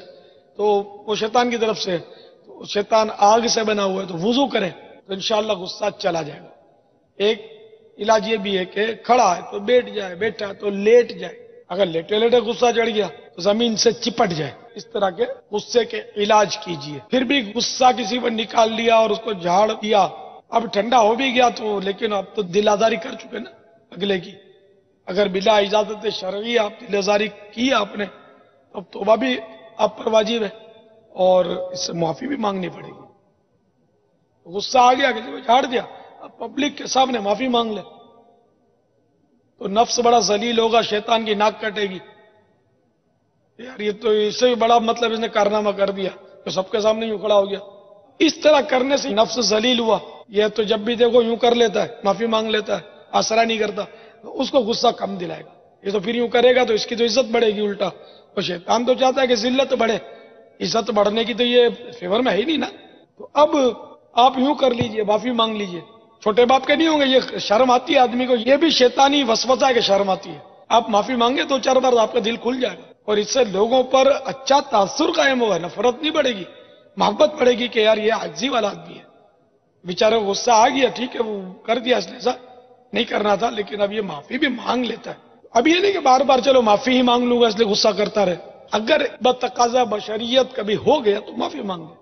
تو وہ شیطان کی طرف سے، تو شیطان آگ سے بنا ہوا ہے، تو وضو کرے تو انشاءاللہ غصہ چلا جائے گا. ایک علاج یہ بھی ہے کہ کھڑا ہے تو بیٹھ جائے، بیٹھا ہے تو لیٹ جائے. اگر لیٹے لیٹے غصہ چڑھ گیا تو زمین سے چپٹ جائے. اس طرح کے غصے کے علاج کیجئے. پھر بھی غصہ کسی پر نکال لیا اور اس کو جھاڑ دیا، اب ٹھنڈا ہو بھی گیا تو، لیکن اب تو دل آزاری کر چکے نا اگلے کی. اگر بلا اجازت شرعی آپ دل آزاری کی آپ نے، اب توبہ بھی آپ پر واجب ہے اور اس سے معافی بھی مانگنی پڑے گی. غصہ آ گیا کسی کو جھاڑ دیا، اب پبلک کے سامنے معافی مانگ لے تو نفس بڑا ذلیل ہوگا، شیطان کی ناک کٹے گی. یار یہ تو اس سے بھی بڑا مطلب اس نے کارنامہ کر دیا تو سب کے سامنے یوں کھڑا ہو گیا. اس طرح کرنے سے نفس ذلیل ہوا. یہ تو جب بھی دیکھو یوں کر لیتا ہے، معافی مانگ لیتا ہے، آسرا نہیں کرتا، تو اس کو غصہ کم دلائے گا. یہ تو پھر یوں کرے گا تو اس کی تو عزت بڑھے گی الٹا. اور شیطان تو چاہتا ہے کہ ذلت بڑھے، عزت بڑھنے کی تو یہ فیور میں ہے ہی نہیں نا. تو اب آپ یوں کر لیجئے، معافی مانگ لیجئے. چھوٹے باپ کے نہیں ہوں گے، یہ شرم آتی ہے آدمی کو، یہ بھی شیطانی وسوسہ ہے کہ شرم آتی ہے. آپ معافی مانگے تو 4 بار آپ کا دل کھل جائے گا اور اس سے لوگوں پر اچھا تاثر قائم ہوا ہے. نفرت نہیں بڑھے گی، محبت بڑھے گی کہ یار یہ عاجزی والا آدمی ہے. بیچارے کو غصہ آ گیا، ٹھیک ہے وہ کر دیا اس نے، ایسا نہیں کرنا تھا، لیکن اب یہ معافی بھی مانگ لیتا ہے. اب یہ نہیں کہ بار بار چلو معافی ہی مانگ لوں گا اس لیے غصہ کرتا رہے. اگر بتقاضا بشریت کبھی ہو گیا تو معافی مانگ لے،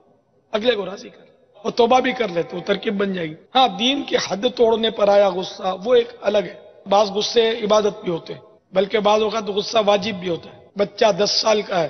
اگلے کو راضی کر اور توبہ بھی کر لے تو ترکیب بن جائے گی. ہاں دین کی حد توڑنے پر آیا غصہ وہ ایک الگ ہے. بعض غصے عبادت بھی ہوتے ہیں، بلکہ بعض اوقات غصہ واجب بھی ہوتا ہے. بچہ 10 سال کا ہے،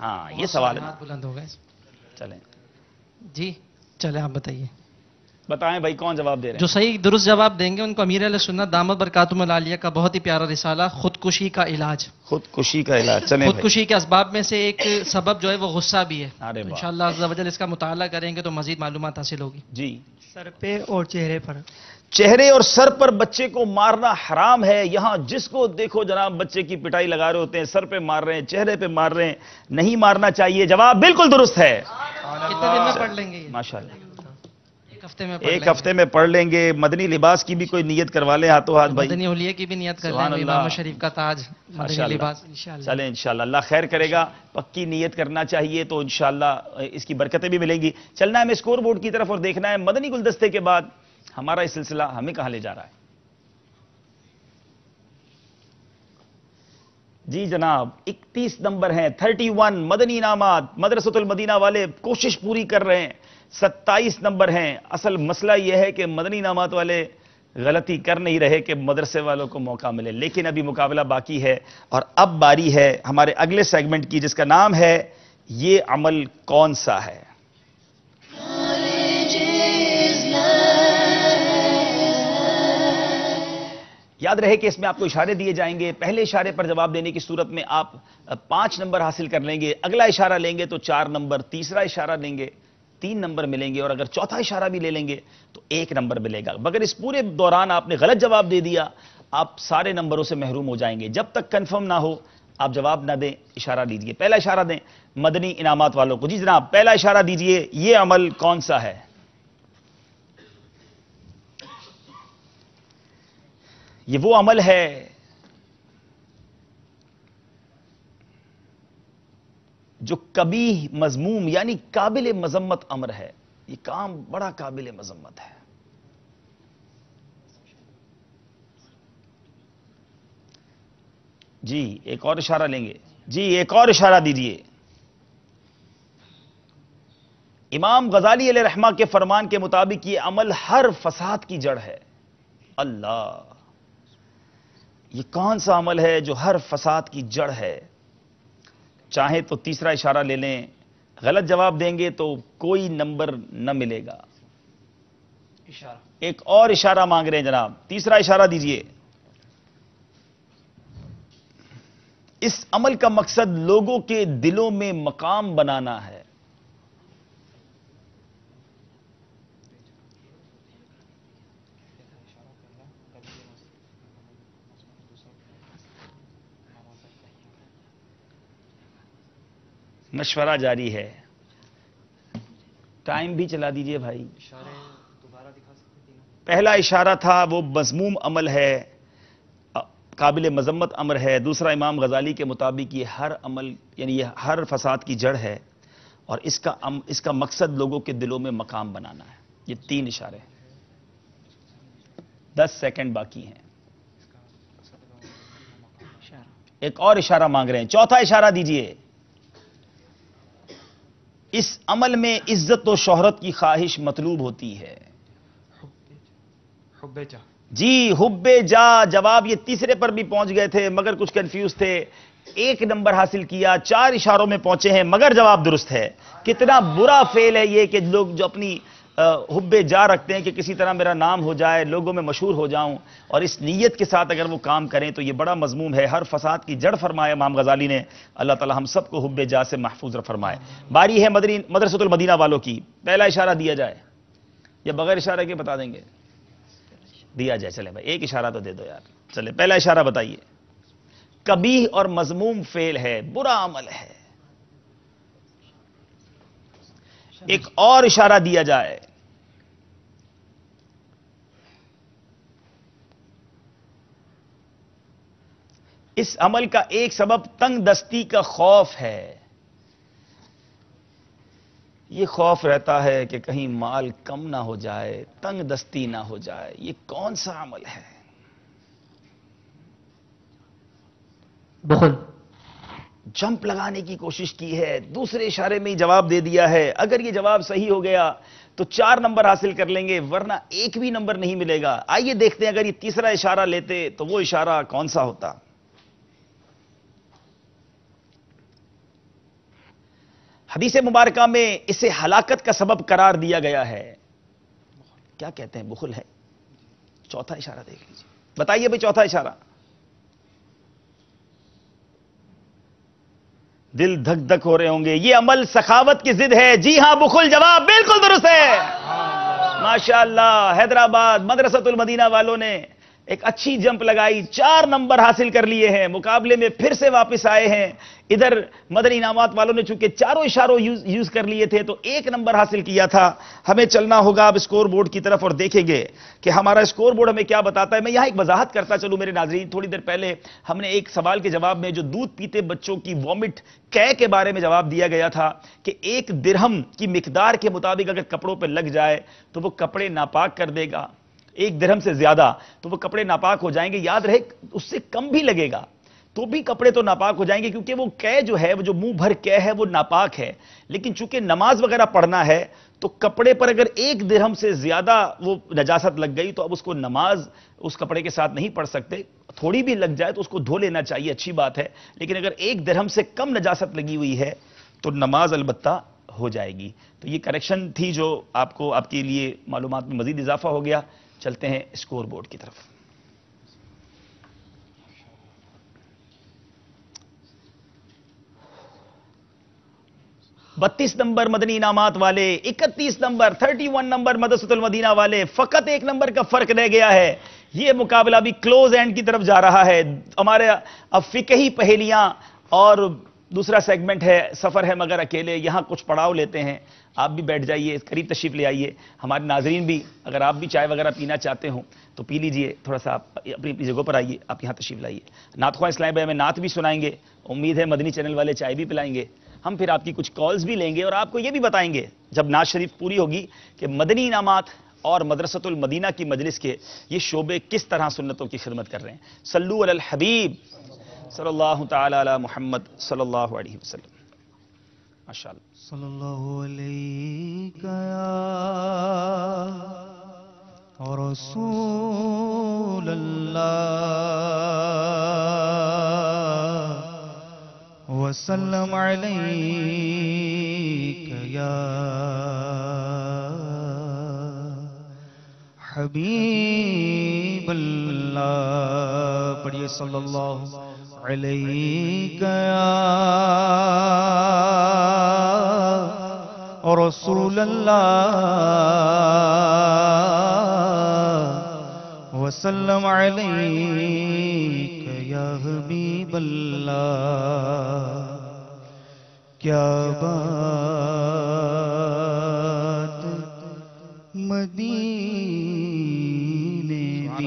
ہاں یہ سوال ہے. ہاتھ بلند ہو گئے. چلیں جی چلے آپ بتائیے. بتائیں بھائی کون جواب دے رہے جو ہیں؟ صحیح درست جواب دیں گے ان کو امیر علیہ سنت دامت برکاتہم العالیہ کا بہت ہی پیارا رسالہ خودکشی کا علاج. خودکشی کا علاج. چلیں بھائی. خودکشی کے اسباب میں سے ایک سبب جو ہے وہ غصہ بھی ہے. ارے واہ. انشاءاللہ عز و جل اس کا مطالعہ کریں گے تو مزید معلومات حاصل ہوگی. جی. سر پہ اور چہرے پر. چہرے اور سر پر بچے کو مارنا حرام ہے. یہاں جس کو دیکھو جناب بچے کی پٹائی لگا رہے ہوتے ہیں, سر پہ مار رہے ہیں, چہرے پہ مار رہے ہیں. نہیں مارنا چاہیے. جواب بالکل درست ہے. کتنے دن میں پڑھ لیں گے یہ؟ ماشاءاللہ ایک ہفتے میں ایک ہفتے میں پڑھ لیں گے. مدنی لباس کی بھی کوئی نیت کروا لیں ہاتھوں ہاتھ بھائی. مدنی حلیے کی بھی نیت کر سبحان لیں. اللہ. امام شریف کا تاج مدنی ماشاءاللہ. لباس. چلیں انشاءاللہ اللہ خیر کرے گا. پکی نیت کرنا چاہیے تو انشاءاللہ اس کی برکتیں بھی ملیں گی. چلنا ہے ہمیں اسکور بورڈ کی طرف اور دیکھنا ہے مدنی گلدستے کے بعد ہمارا یہ سلسلہ ہمیں کہاں لے جا رہا ہے. جی جناب 31 نمبر ہیں. 31 مدنی انعامات. مدرسۃ المدینہ والے کوشش پوری کر رہے ہیں. 27 نمبر ہیں. اصل مسئلہ یہ ہے کہ مدنی انعامات والے غلطی کر نہیں رہے کہ مدرسے والوں کو موقع ملے, لیکن ابھی مقابلہ باقی ہے. اور اب باری ہے ہمارے اگلے سیگمنٹ کی جس کا نام ہے یہ عمل کون سا ہے. یاد رہے کہ اس میں آپ کو اشارے دیے جائیں گے. پہلے اشارے پر جواب دینے کی صورت میں آپ 5 نمبر حاصل کر لیں گے. اگلا اشارہ لیں گے تو 4 نمبر. تیسرا اشارہ لیں گے 3 نمبر ملیں گے. اور اگر چوتھا اشارہ بھی لے لیں گے تو 1 نمبر ملے گا. مگر اس پورے دوران آپ نے غلط جواب دے دیا آپ سارے نمبروں سے محروم ہو جائیں گے. جب تک کنفرم نہ ہو آپ جواب نہ دیں, اشارہ دیجئے. پہلا اشارہ دیں مدنی انعامات والوں کو. جی جناب پہلا اشارہ دیجئے. یہ عمل کون سا ہے؟ یہ وہ عمل ہے جو کبھی مذموم یعنی قابل مذمت امر ہے. یہ کام بڑا قابل مذمت ہے. جی ایک اور اشارہ لیں گے. جی ایک اور اشارہ دیجئے. امام غزالی علیہ رحمہ کے فرمان کے مطابق یہ عمل ہر فساد کی جڑ ہے. اللہ, یہ کون سا عمل ہے جو ہر فساد کی جڑ ہے؟ چاہیں تو تیسرا اشارہ لے لیں. غلط جواب دیں گے تو کوئی نمبر نہ ملے گا. ایک اور اشارہ مانگ رہے ہیں جناب. تیسرا اشارہ دیجئے. اس عمل کا مقصد لوگوں کے دلوں میں مقام بنانا ہے. مشورہ جاری ہے. ٹائم بھی چلا دیجئے بھائی. پہلا اشارہ تھا وہ مذموم عمل ہے, قابل مذمت امر ہے. دوسرا امام غزالی کے مطابق یہ ہر عمل یعنی یہ ہر فساد کی جڑ ہے اور اس کا مقصد لوگوں کے دلوں میں مقام بنانا ہے. یہ 3 اشارے. 10 سیکنڈ باقی ہیں. ایک اور اشارہ مانگ رہے ہیں. چوتھا اشارہ دیجئے. اس عمل میں عزت و شہرت کی خواہش مطلوب ہوتی ہے. حب جا. جی حب جا. جواب یہ تیسرے پر بھی پہنچ گئے تھے مگر کچھ کنفیوز تھے. 1 نمبر حاصل کیا. 4 اشاروں میں پہنچے ہیں مگر جواب درست ہے. کتنا برا فعل ہے یہ کہ لوگ جو اپنی حب جا رکھتے ہیں کہ کسی طرح میرا نام ہو جائے, لوگوں میں مشہور ہو جاؤں, اور اس نیت کے ساتھ اگر وہ کام کریں تو یہ بڑا مذموم ہے. ہر فساد کی جڑ فرمایا امام غزالی نے. اللہ تعالی ہم سب کو حب جا سے محفوظ فرمائے. باری ہے مدرسۃ المدینہ والوں کی. پہلا اشارہ دیا جائے یا بغیر اشارہ کے بتا دیں گے؟ دیا جائے. چلے بھائی ایک اشارہ تو دے دو یار. چلے پہلا اشارہ بتائیے. قبیح اور مذموم فعل ہے, برا عمل ہے. ایک اور اشارہ دیا جائے. اس عمل کا ایک سبب تنگ دستی کا خوف ہے. یہ خوف رہتا ہے کہ کہیں مال کم نہ ہو جائے, تنگ دستی نہ ہو جائے. یہ کون سا عمل ہے؟ بخل. جمپ لگانے کی کوشش کی ہے, دوسرے اشارے میں ہی جواب دے دیا ہے. اگر یہ جواب صحیح ہو گیا تو 4 نمبر حاصل کر لیں گے ورنہ ایک بھی نمبر نہیں ملے گا. آئیے دیکھتے ہیں اگر یہ تیسرا اشارہ لیتے تو وہ اشارہ کون سا ہوتا. حدیث مبارکہ میں اسے ہلاکت کا سبب قرار دیا گیا ہے. کیا کہتے ہیں؟ بخل ہے. چوتھا اشارہ دیکھ لیجیے. بتائیے بھائی چوتھا اشارہ. دل دھک دھک ہو رہے ہوں گے. یہ عمل سخاوت کی ضد ہے. جی ہاں بخل جواب بالکل درست ہے. ماشاءاللہ. حیدرآباد مدرسۃ المدینہ والوں نے ایک اچھی جمپ لگائی. 4 نمبر حاصل کر لیے ہیں. مقابلے میں پھر سے واپس آئے ہیں. ادھر مدنی انعامات والوں نے چونکہ چاروں اشاروں یوز کر لیے تھے تو 1 نمبر حاصل کیا تھا. ہمیں چلنا ہوگا اب اسکور بورڈ کی طرف اور دیکھیں گے کہ ہمارا اسکور بورڈ ہمیں کیا بتاتا ہے. میں یہاں ایک وضاحت کرتا چلوں میرے ناظرین. تھوڑی دیر پہلے ہم نے ایک سوال کے جواب میں جو دودھ پیتے بچوں کی وامٹ کے بارے میں جواب دیا گیا تھا کہ 1 درہم کی مقدار کے مطابق اگر کپڑوں پہ لگ جائے تو وہ کپڑے ناپاک کر دے گا. 1 درہم سے زیادہ تو وہ کپڑے ناپاک ہو جائیں گے. یاد رہے اس سے کم بھی لگے گا تو بھی کپڑے تو ناپاک ہو جائیں گے کیونکہ وہ جو ہے وہ جو منہ بھر ہے وہ ناپاک ہے. لیکن چونکہ نماز وغیرہ پڑھنا ہے تو کپڑے پر اگر 1 درہم سے زیادہ وہ نجاست لگ گئی تو اب اس کو نماز اس کپڑے کے ساتھ نہیں پڑھ سکتے. تھوڑی بھی لگ جائے تو اس کو دھو لینا چاہیے, اچھی بات ہے. لیکن اگر 1 درہم سے کم نجاست لگی ہوئی ہے تو نماز البتہ ہو جائے گی. تو یہ کریکشن تھی جو آپ کے لیے معلومات میں مزید اضافہ ہو گیا. چلتے ہیں اسکور بورڈ کی طرف. بتیس نمبر مدنی انعامات والے, 31 نمبر 31 نمبر مدرسۃ المدینہ والے. فقط 1 نمبر کا فرق رہ گیا ہے. یہ مقابلہ بھی کلوز اینڈ کی طرف جا رہا ہے. ہمارے اب فقہی پہیلیاں اور دوسرا سیگمنٹ ہے سفر ہے مگر اکیلے. یہاں کچھ پڑاؤ لیتے ہیں. آپ بھی بیٹھ جائیے, قریب تشریف لے آئیے. ہمارے ناظرین بھی اگر آپ بھی چائے وغیرہ پینا چاہتے ہوں تو پی لیجئے. تھوڑا سا آپ اپنی جگہوں پر آئیے, آپ یہاں تشریف لائیے. نعت خواہ اسلام بھائی ہمیں نعت بھی سنائیں گے. امید ہے مدنی چینل والے چائے بھی پلائیں گے. ہم پھر آپ کی کچھ کالز بھی لیں گے اور آپ کو یہ بھی بتائیں گے جب نعت شریف پوری ہوگی کہ مدنی انعامات اور مدرسۃ المدینہ کی مجلس کے یہ شعبے کس طرح سنتوں کی خدمت کر رہے ہیں. صلو علی الحبیب صلی اللہ تعالی علی محمد صلی اللہ علیہ وسلم. ماشاءاللہ. صلی اللہ علیہ یا رسول اللہ وسلم علیک یا حبیب اللہ. پڑھیے صلی اللہ علیک یا رسول اللہ وسلم علیک یا حبیب اللہ. کیا بات مدینے دی,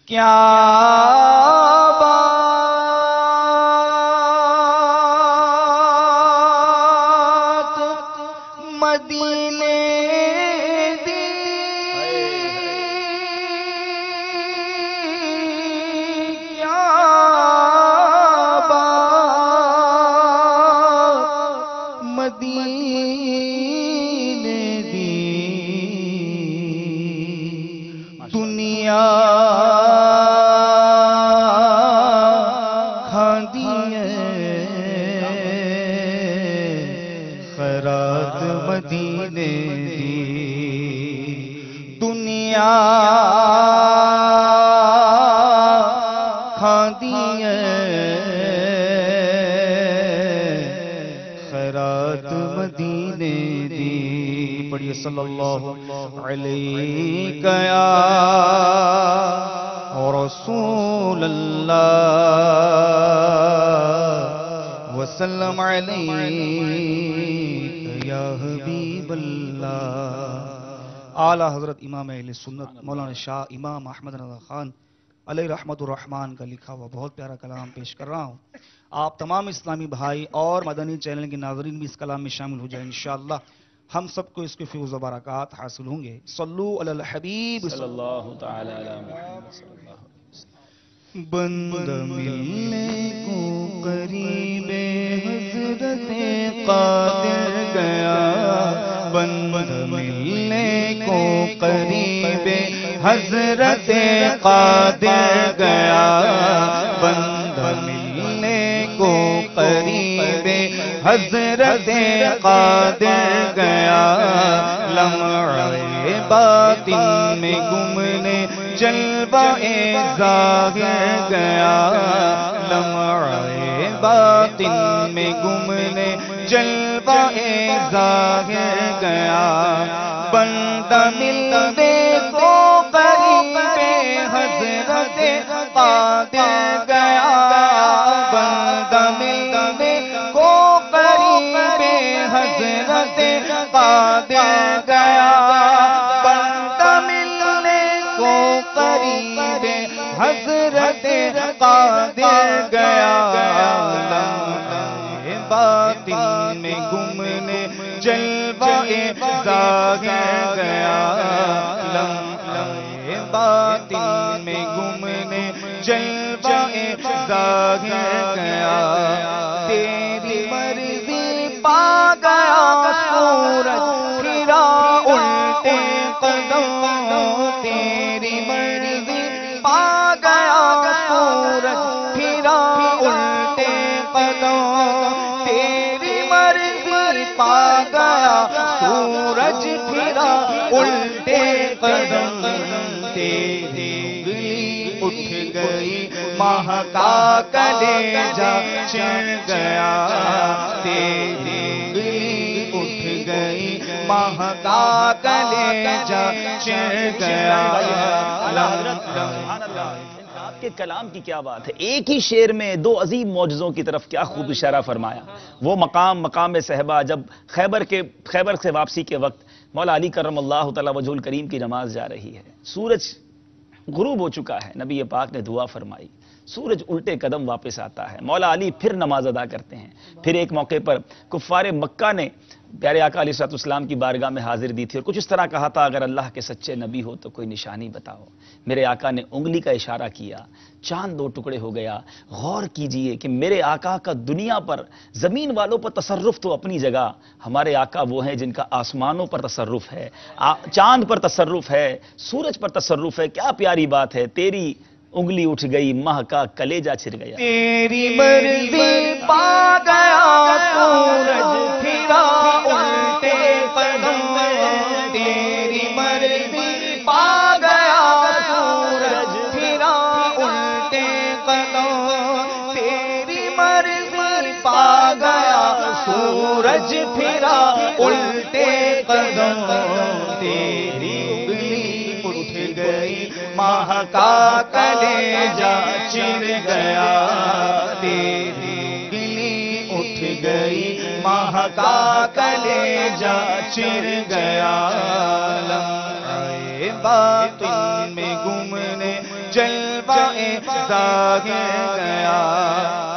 کیا صلی اللہ علیہ یا رسول اللہ وسلم علیک یا حبیب اللہ. اعلیٰ حضرت امام اہل سنت مولانا شاہ امام احمد رضا خان علیہ رحمت الرحمان کا لکھا ہوا بہت پیارا کلام پیش کر رہا ہوں. آپ تمام اسلامی بھائی اور مدنی چینل کے ناظرین بھی اس کلام میں شامل ہو جائیں. انشاءاللہ ہم سب کو اس کے فیض و برکات حاصل ہوں گے. صلو علی الحبیب صلی اللہ تعالی علی محمد صلی اللہ علیہ وسلم. بند ملنے کو قریب حضرت قادر گیا, بند ملنے کو قریب حضرت قادر گیا, بند ملنے کو حضرت قادر گیا لمحہ باطن میں گمنے جلوہ ظاہر گیا لمحہ باطن میں گمنے جلوہ ظاہر گیا بندہ ملنے کو قریب حضرت قادر گیا بندہ ملنے کو قریب حضرت قادر گیا بندہ ملنے کو قریب حضرت قادر گیا باطن میں گمنے جلوہ ظاہر گیا لمحہ باطن میں گمنے جلوہ ظاہر گیا تیری مرضی پا گیا سورج پھرا الٹے قدم تیری مرضی پا گیا سورج پھرا الٹے قدم پا گیا سورج پھرا الٹے قدم تیری انگلی اٹھ گئی ماہ کا کلیجہ چڑھ گیا تیری انگلی اٹھ گئی ماہ کا کلیجہ چڑھ گیا کے کلام کی کیا بات ہے، ایک ہی شعر میں دو عظیم معجزوں کی طرف کیا خوب اشارہ فرمایا۔ وہ مقام صحبہ جب خیبر سے واپسی کے وقت مولا علی کرم اللہ تعالی وجہ الکریم کی نماز جا رہی ہے، سورج غروب ہو چکا ہے، نبی پاک نے دعا فرمائی، سورج الٹے قدم واپس آتا ہے، مولا علی پھر نماز ادا کرتے ہیں۔ پھر ایک موقع پر کفار مکہ نے پیارے آقا علیہ السلام کی بارگاہ میں حاضر دی تھی اور کچھ اس طرح کہا تھا، اگر اللہ کے سچے نبی ہو تو کوئی نشانی بتاؤ۔ میرے آقا نے انگلی کا اشارہ کیا، چاند دو ٹکڑے ہو گیا۔ غور کیجئے کہ میرے آقا کا دنیا پر زمین والوں پر تصرف تو اپنی جگہ، ہمارے آقا وہ ہیں جن کا آسمانوں پر تصرف ہے، چاند پر تصرف ہے، سورج پر تصرف ہے۔ کیا پیاری بات ہے، تیری انگلی اٹھ گئی ماہ کا کلیجہ چھر گیا، تیری مرضی پا گیا سورج پھرا الٹے قدم تیری مرضی پا گیا سورج پھرا الٹے قدم تیری مرضی پا گیا سورج پھرا الٹے قدم تیری انگلی اٹھ گئی ماہ کا کلیجہ چر گیا تیری انگلی اٹھ گئی ماہ کا کلیجہ چر گیا لمحہ باطن میں گمنے جلوہ ظاہر گیا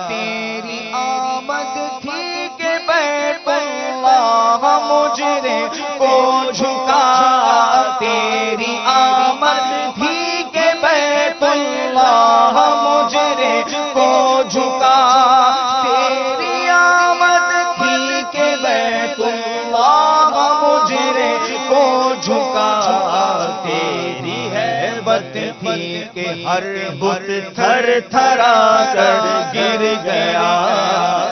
تیری آمد تھی کہ بیت اللہ مجرے کو جھکا تیری آمد تھی کہ بیت اللہ مجرے کو جھکا تیری آمد تھی کہ بیت اللہ مجرے کو جھکا تیری ہیبت تھی کہ ہر بت تھر تھرا کر گر گیا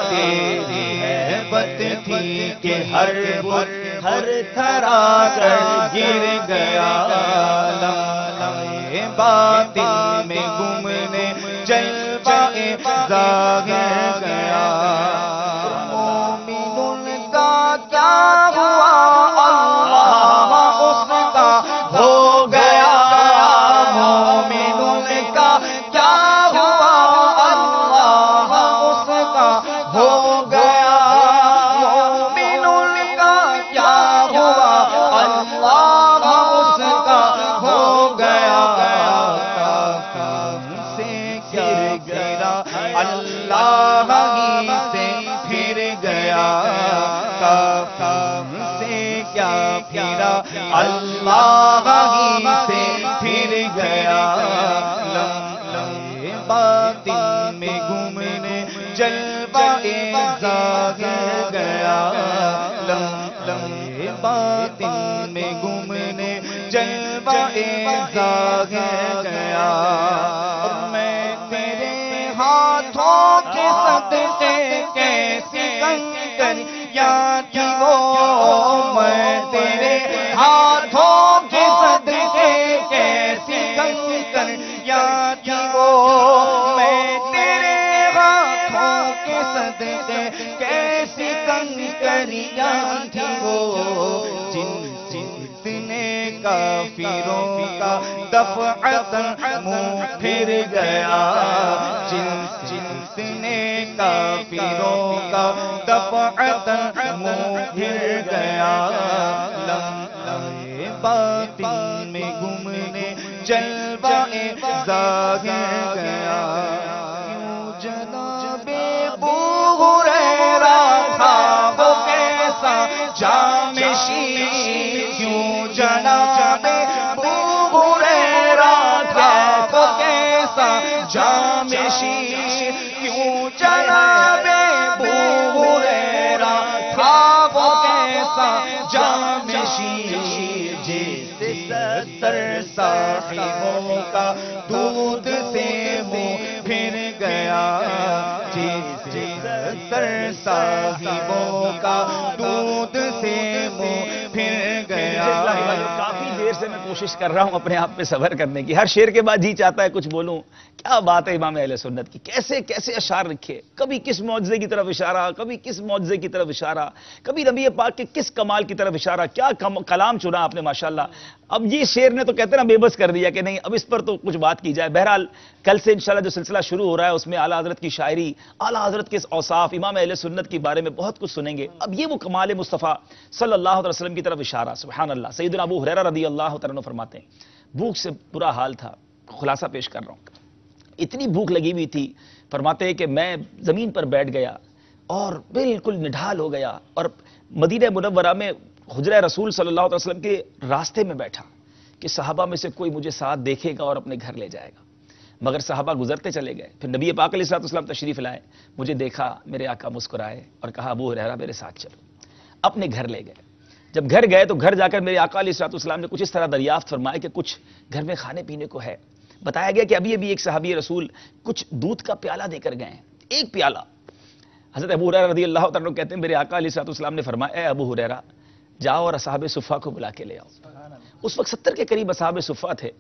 تیری ہیبت تھی کہ ہر بت تھر تھرا کر گر گیا لمحہ باطن میں گمنے جلوہ ظاہر گیا مومن کا کیا ہوا اللہ اس کا ہو گیا مومن کا کیا ہوا اللہ اس کا ہو گیا مومن کا کیا ہوا اللہ اس کا ہو گیا اللہ ہی سے پھر گیا کام سے کیا پھرا اللہ ہی سے پھر گیا لمحہ باطن میں گمنے جلوہ ظاہر گیا لمحہ باطن میں گمنے جلوہ ظاہر گیا ہاتھوں کے صدقے کیسی کنگن تھی وہ میں تیرے ہاتھوں کے صدقے کیسی کنکریاں تھی وہ میں تیرے ہاتھوں کے صدقے کیسی کنکریاں تھی وہ جتنے کافروں کا دفعتاً منہ پھر گیا جتنے کافروں کا دفعتاً منہ پھر گیا لمحے باطن میں گمنے جلوہ ظاہر گیا کیوں جناب ابو ہریرہ تھا وہ کیسا جامِ شیر کیوں جناب ابو ہریرہ تھا وہ کیسا جامِ شیر کیوں جناب ابو ہریرہ تھا وہ کیسا جامِ شیر جیسے 70 صاحبوں کا دودھ سے منہ پھر گیا جیسے 70 صاحبوں کا دودھ سے منہ پھر گیا کافی دیر سے میں کوشش کر رہا ہوں اپنے آپ پہ صبر کرنے کی، ہر شعر کے بعد جی چاہتا ہے کچھ بولوں. کیا بات ہے امام اہل سنت کی، کیسے کیسے اشعار لکھے، کبھی کس معجزے کی طرف اشارہ، کبھی کس معجزے کی طرف اشارہ، کبھی نبی پاک کے کس کمال کی طرف اشارہ. کیا کلام چنا آپ نے ماشاءاللہ. اب یہ شعر نے تو کہتے ہیں نا بے بس کر دیا کہ نہیں اب اس پر تو کچھ بات کی جائے. بہرحال کل سے انشاءاللہ جو سلسلہ شروع ہو رہا ہے اس میں اعلیٰ حضرت کی شاعری، اعلیٰ حضرت کے اوصاف، امام اہل سنت کے بارے میں بہت کچھ سنیں گے. اب یہ وہ کمال مصطفیٰ صلی اللہ علیہ وسلم کی طرف اشارہ. سبحان اللہ. سیدنا ابو ہریرہ رضی اللہ تعالیٰ عنہ فرماتے ہیں بھوک سے برا حال تھا. خلاصہ پیش کر رہا ہوں. اتنی بھوک لگی ہوئی تھی، فرماتے ہیں کہ میں زمین پر بیٹھ گیا اور بالکل نڈھال ہو گیا اور مدینہ منورہ میں حجرہ رسول صلی اللہ علیہ وسلم کے راستے میں بیٹھا کہ صحابہ میں سے کوئی مجھے ساتھ دیکھے گا اور اپنے گھر لے جائے گا. مگر صحابہ گزرتے چلے گئے. پھر نبی پاک علیہ الصلوۃ والسلام تشریف لائے، مجھے دیکھا، میرے آقا مسکرائے اور کہا ابو ہریرہ میرے ساتھ چلو. اپنے گھر لے گئے. جب گھر گئے تو گھر جا کر میرے آقا علیہ الصلوۃ والسلام نے کچھ اس طرح دریافت فرمایا کہ کچھ گھر میں کھانے پینے کو ہے. بتایا گیا کہ ابھی ابھی ایک صحابی رسول کچھ دودھ کا پیالہ دے کر گئے ہیں، ایک پیالہ. حضرت ابو ہریرہ رضی اللہ تعالیٰ عنہ کہتے ہیں میرے آقا علیہ الصلوۃ والسلام نے فرمایا اے ابو ہریرہ جاؤ اور اصحاب صفہ کو بلا کے لے آؤ. اس وقت 70 کے قریب اصحاب صفہ تھے.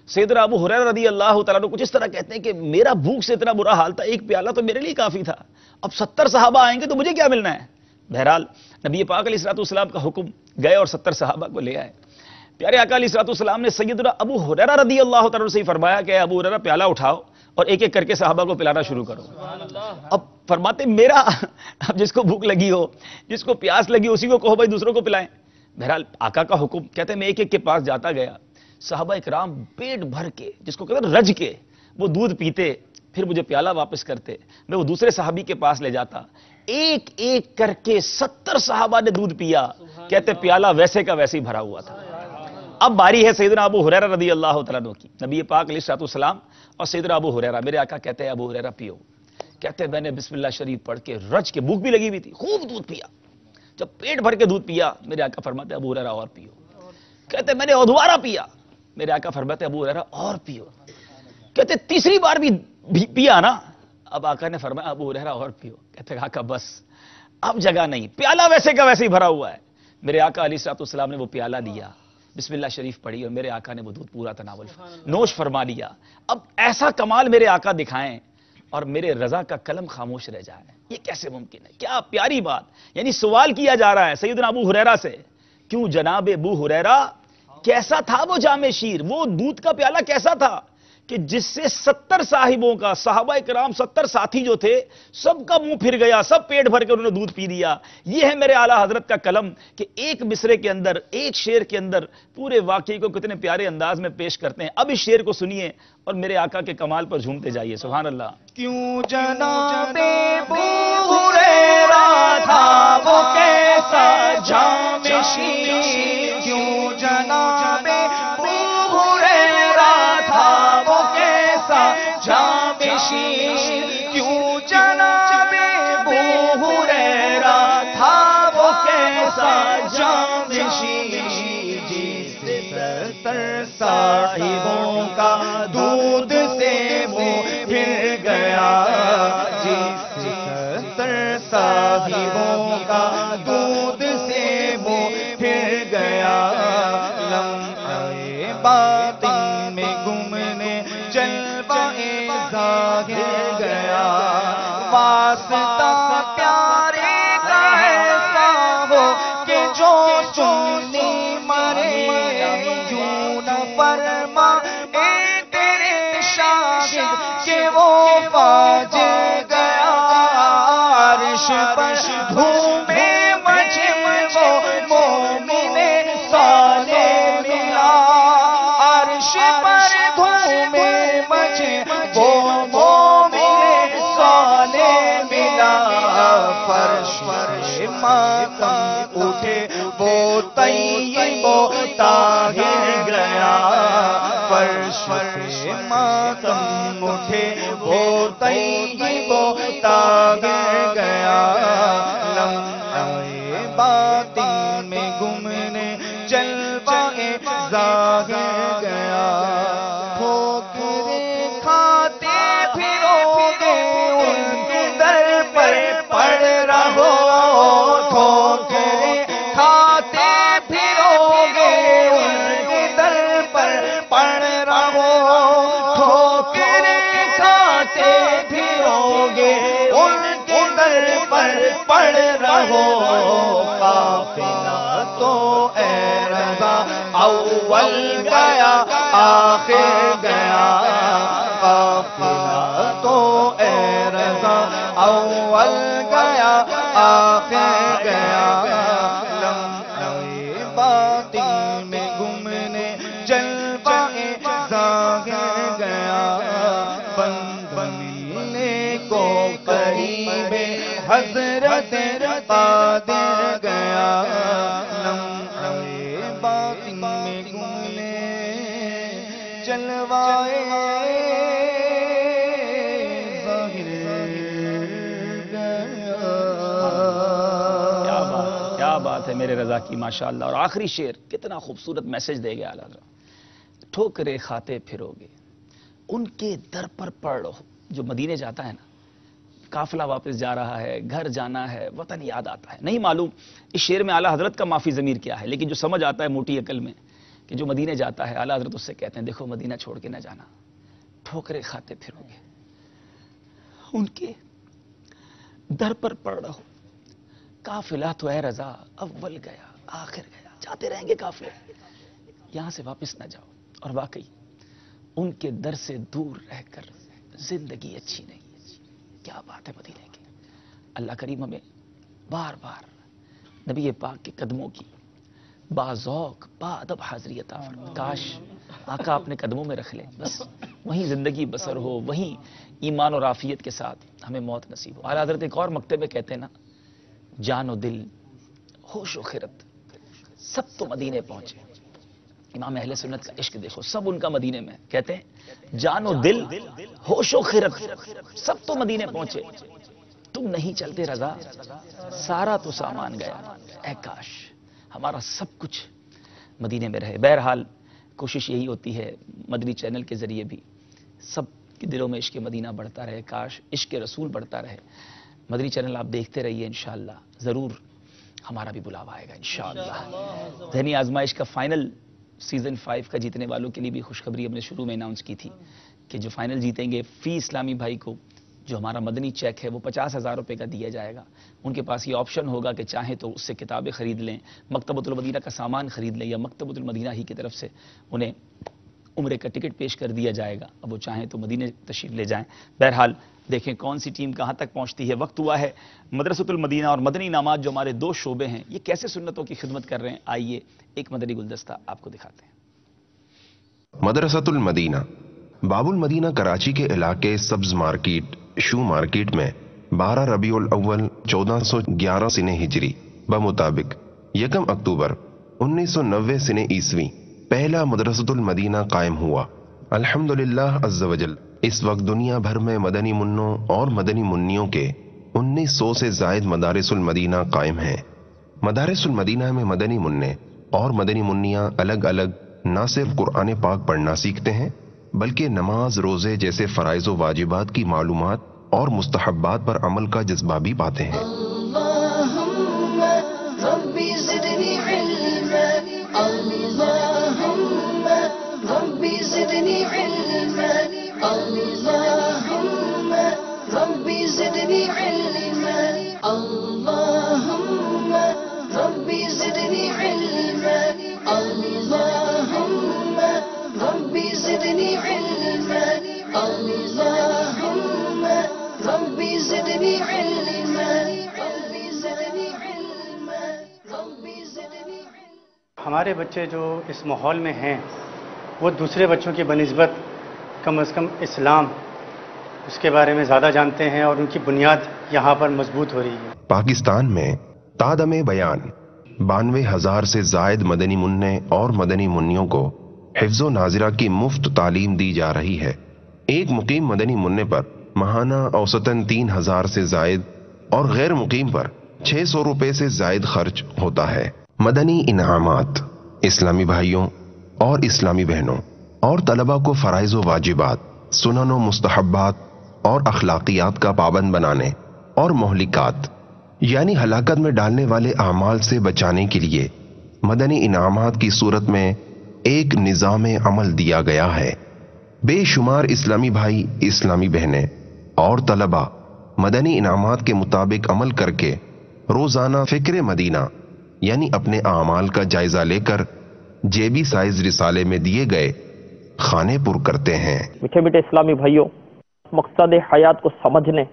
سیدنا ابو ہریرہ رضی اللہ تعالیٰ عنہ کچھ اس طرح کہتے ہیں کہ میرا بھوک سے اتنا برا حال تھا، ایک پیالہ تو میرے لیے کافی تھا، اب 70 صحابہ آئیں گے تو مجھے کیا ملنا ہے. بہرحال نبی پاک علیہ الصلوۃ والسلام کا حکم، گئے اور 70 صحابہ کو لے آئے. پیارے آقا علیہ الصلوۃ والسلام نے سیدنا ابو ہریرہ رضی اللہ تعالیٰ عنہ سے فرمایا کہ ابو ہریرہ پیالہ اٹھاؤ اور ایک ایک کر کے صحابہ کو پلانا شروع کرو. اب فرماتے میرا اب جس کو بھوک لگی ہو، جس کو پیاس لگی اسی کو کہو بھائی دوسروں کو پلائیں. بہرحال آقا کا حکم. کہتے ہیں میں ایک ایک کے پاس جاتا گیا. صحابہ اکرام پیٹ بھر کے، جس کو کہتے ہیں رج کے، وہ دودھ پیتے، پھر مجھے پیالہ واپس کرتے. میں وہ دوسرے صحابی کے پاس لے جاتا، ایک ایک کر کے 70 صحابہ نے دودھ پیا. کہتے پیالہ ویسے کا ویسے ہی بھرا ہوا تھا. اب باری ہے سیدنا ابو ہریرہ رضی اللہ تعالیٰ عنہ کی. نبی پاک علیہ الصلوۃ والسلام اور سیدنا ابو ہریرہ، میرے آقا کہتے ہیں ابو ہریرہ پیو. کہتے ہیں میں نے بسم اللہ شریف پڑھ کے رج کے، بھوک بھی لگی ہوئی تھی، خوب دودھ پیا. جب پیٹ بھر کے دودھ پیا میرے آقا فرماتے ابو ہریرہ اور پیو. کہتے ہیں میں نے دوبارہ پیا. میرے آقا فرماتے ابو ہریرہ اور پیو. کہتے تیسری بار بھی پیا نا. اب آقا نے فرمایا ابو ہریرہ اور پیو. کہتے آقا بس اب جگہ نہیں، پیالہ ویسے کا ویسے ہی بھرا ہوا ہے. میرے آقا علیہ الصلوۃ والسلام نے وہ پیالہ دیا، بسم اللہ شریف پڑھی اور میرے آقا نے وہ دودھ پورا تناول نوش فرما لیا. اب ایسا کمال میرے آقا دکھائیں اور میرے رضا کا قلم خاموش رہ جائے، یہ کیسے ممکن ہے؟ کیا پیاری بات. یعنی سوال کیا جا رہا ہے سیدنا ابو ہریرہ سے، کیوں جناب ابو ہریرہ کیسا تھا وہ جام شیر، وہ دودھ کا پیالہ کیسا تھا کہ جس سے 70 صاحبوں کا، صحابہ کرام 70 ساتھی جو تھے سب کا منہ پھر گیا، سب پیٹ بھر کے انہوں نے دودھ پی لیا. یہ ہے میرے اعلیٰ حضرت کا قلم کہ ایک مصرے کے اندر، ایک شعر کے اندر پورے واقعے کو کتنے پیارے انداز میں پیش کرتے ہیں. اب اس شعر کو سنیے اور میرے آقا کے کمال پر جھومتے جائیے. سبحان اللہ. کیوں جناب ابو ہریرہ تھا وہ کیسا جام شیر، کیوں جناب ابو ہریرہ تھا وہ کیسا جام شیر، کیوں جناب ابو ہریرہ تھا وہ کیسا جام شیر. جس 70 صاحبوں کا دودھ سے منہ پھر گیا، جس 70 صاحبوں کا دودھ جلوہ ظاہر گیا واسطہ پیارے کا ایسا ہو کہ جو سنی مرے یوں نہ فرما اے تیرے شاہد کہ وہ فاجر گیا عرش پر دھومے مچے وہ مومن صالح ملا عرش پر دھومے مچے وہ مومن صالح ملا فرش ماتم اٹھے وہ طیب و طاہر گیا فرش ماتم اٹھے وہ طیب و طاہر گیا لمحے باطن میں گمنے جلوہ ظاہر گیا ٹھوکریں کھاتے پھرو گے ان کے در پر پڑ رہو ٹھوکریں کھاتے پھرو گے ان کے در پر پڑ رہو ٹھوکریں کھاتے پھرو گے ان کے در پر پڑ رہو قافلہ تو اے رضا اول گیا آخر گیا قافلہ تو اے رضا اول گیا آخر گیا لمحے باطن میں گمنے جلوہ ظاہر گیا بندے کو قریب حضرت قادر گیا لمحے باطن میں گمنے جلوہ ظاہر گیا کیا بات ہے میرے رضا کی ماشاءاللہ. اور آخری شعر کتنا خوبصورت میسج دے گیا اعلیٰ حضرت. ٹھوکرے کھاتے پھرو گے ان کے در پر پڑ رہو. جو مدینے جاتا ہے نا قافلہ واپس جا رہا ہے گھر جانا ہے وطن یاد آتا ہے. نہیں معلوم اس شعر میں اعلیٰ حضرت کا معافی ضمیر کیا ہے لیکن جو سمجھ آتا ہے موٹی عقل میں کہ جو مدینے جاتا ہے اعلیٰ حضرت اس سے کہتے ہیں دیکھو مدینہ چھوڑ کے نہ جانا ٹھوکرے کھاتے پھرو گے ان کے در پر پڑ رہو قافلہ تو اے رضا اول گیا آخر گیا. جاتے رہیں گے قافلے یہاں سے واپس نہ جاؤ. اور واقعی ان کے در سے دور رہ کر زندگی اچھی نہیں. کیا بات ہے مدینے کی. اللہ کریم ہمیں بار بار نبی پاک کے قدموں کی باذوق با ادب حاضری عطا فرمائے. کاش آقا اپنے قدموں میں رکھ لیں بس وہیں زندگی بسر ہو وہیں ایمان اور عافیت کے ساتھ ہمیں موت نصیب ہو. اعلیٰ حضرت ایک اور مکتب میں کہتے ہیں نا جان و دل ہوش و خرد سب تو مدینے پہنچے. امام اہل سنت کا عشق دیکھو سب ان کا مدینے میں کہتے ہیں جان و دل ہوش و خرد سب تو مدینے پہنچے تم نہیں چلتے رضا سارا تو سامان گیا. اے کاش ہمارا سب کچھ مدینے میں رہے. بہرحال کوشش یہی ہوتی ہے مدنی چینل کے ذریعے بھی سب کے دلوں میں عشق مدینہ بڑھتا رہے. کاش عشق رسول بڑھتا رہے. مدنی چینل آپ دیکھتے رہیے انشاءاللہ ضرور ہمارا بھی بلاوا آئے گا انشاءاللہ. ذہنی آزمائش کا فائنل سیزن 5 کا جیتنے والوں کے لیے بھی خوشخبری ہم نے شروع میں اناؤنس کی تھی کہ جو فائنل جیتیں گے فی اسلامی بھائی کو جو ہمارا مدنی چیک ہے وہ 50,000 روپے کا دیا جائے گا. ان کے پاس یہ آپشن ہوگا کہ چاہیں تو اس سے کتابیں خرید لیں مکتبۃ المدینہ کا سامان خرید لیں یا مکتبۃ المدینہ ہی کی طرف سے انہیں عمرے کا ٹکٹ پیش کر دیا جائے گا. اب وہ چاہیں تو مدینے تشریف لے جائیں. بہرحال دیکھیں کون سی ٹیم کہاں تک پہنچتی ہے. وقت ہوا ہے مدرسۃ المدینہ اور مدنی انعامات جو ہمارے 2 شعبے ہیں یہ کیسے سنتوں کی خدمت کر رہے ہیں. آئیے ایک مدنی گلدستہ آپ کو دکھاتے ہیں. مدرسۃ المدینہ باب المدینہ کراچی کے علاقے سبز مارکیٹ شو مارکیٹ میں 12 ربیع الاول 1411 سنہ ہجری بمطابق 1 اکتوبر 1990 سنہ عیسوی پہلا مدرسۃ المدینہ قائم ہوا. الحمدللہ عز وجل اس وقت دنیا بھر میں مدنی منوں اور مدنی منیوں کے 1900 سے زائد مدارس المدینہ قائم ہیں. مدارس المدینہ میں مدنی منع اور مدنی منیاں الگ الگ نہ صرف قرآن پاک پڑھنا سیکھتے ہیں بلکہ نماز روزے جیسے فرائض و واجبات کی معلومات اور مستحبات پر عمل کا جذبہ بھی پاتے ہیں. اللہم ربی زدنی علما اللہم ربی زدنی علما اللهم ربي زدني علما اللهم ربي زدني علما اللهم ربي زدني علما اللهم ربي زدني علما ربي زدني علما ربي زدني علما. ہمارے بچے جو اس ماحول میں ہیں وہ دوسرے بچوں کی بنسبت کم از کم اسلام اس کے بارے میں زیادہ جانتے ہیں اور ان کی بنیاد یہاں پر مضبوط ہو رہی ہے. پاکستان میں تادم بیان 92,000 سے زائد مدنی منع اور مدنی منیوں کو حفظ و ناظرہ کی مفت تعلیم دی جا رہی ہے. ایک مقیم مدنی منع پر ماہانہ اوسطاً 3,000 سے زائد اور غیر مقیم پر 600 روپے سے زائد خرچ ہوتا ہے. مدنی انعامات اسلامی بھائیوں اور اسلامی بہنوں اور طلبہ کو فرائض و واجبات، سنن و مستحبات اور اخلاقیات کا پابند بنانے اور مہلکات یعنی ہلاکت میں ڈالنے والے اعمال سے بچانے کے لیے مدنی انعامات کی صورت میں ایک نظام عمل دیا گیا ہے. بے شمار اسلامی بھائی، اسلامی بہنیں اور طلبہ مدنی انعامات کے مطابق عمل کر کے روزانہ فکر مدینہ یعنی اپنے اعمال کا جائزہ لے کر جیبی سائز رسالے میں دیے گئے خانے پر کرتے ہیں. میٹھے میٹھے اسلامی بھائیوں، مقصد حیات کو سمجھنے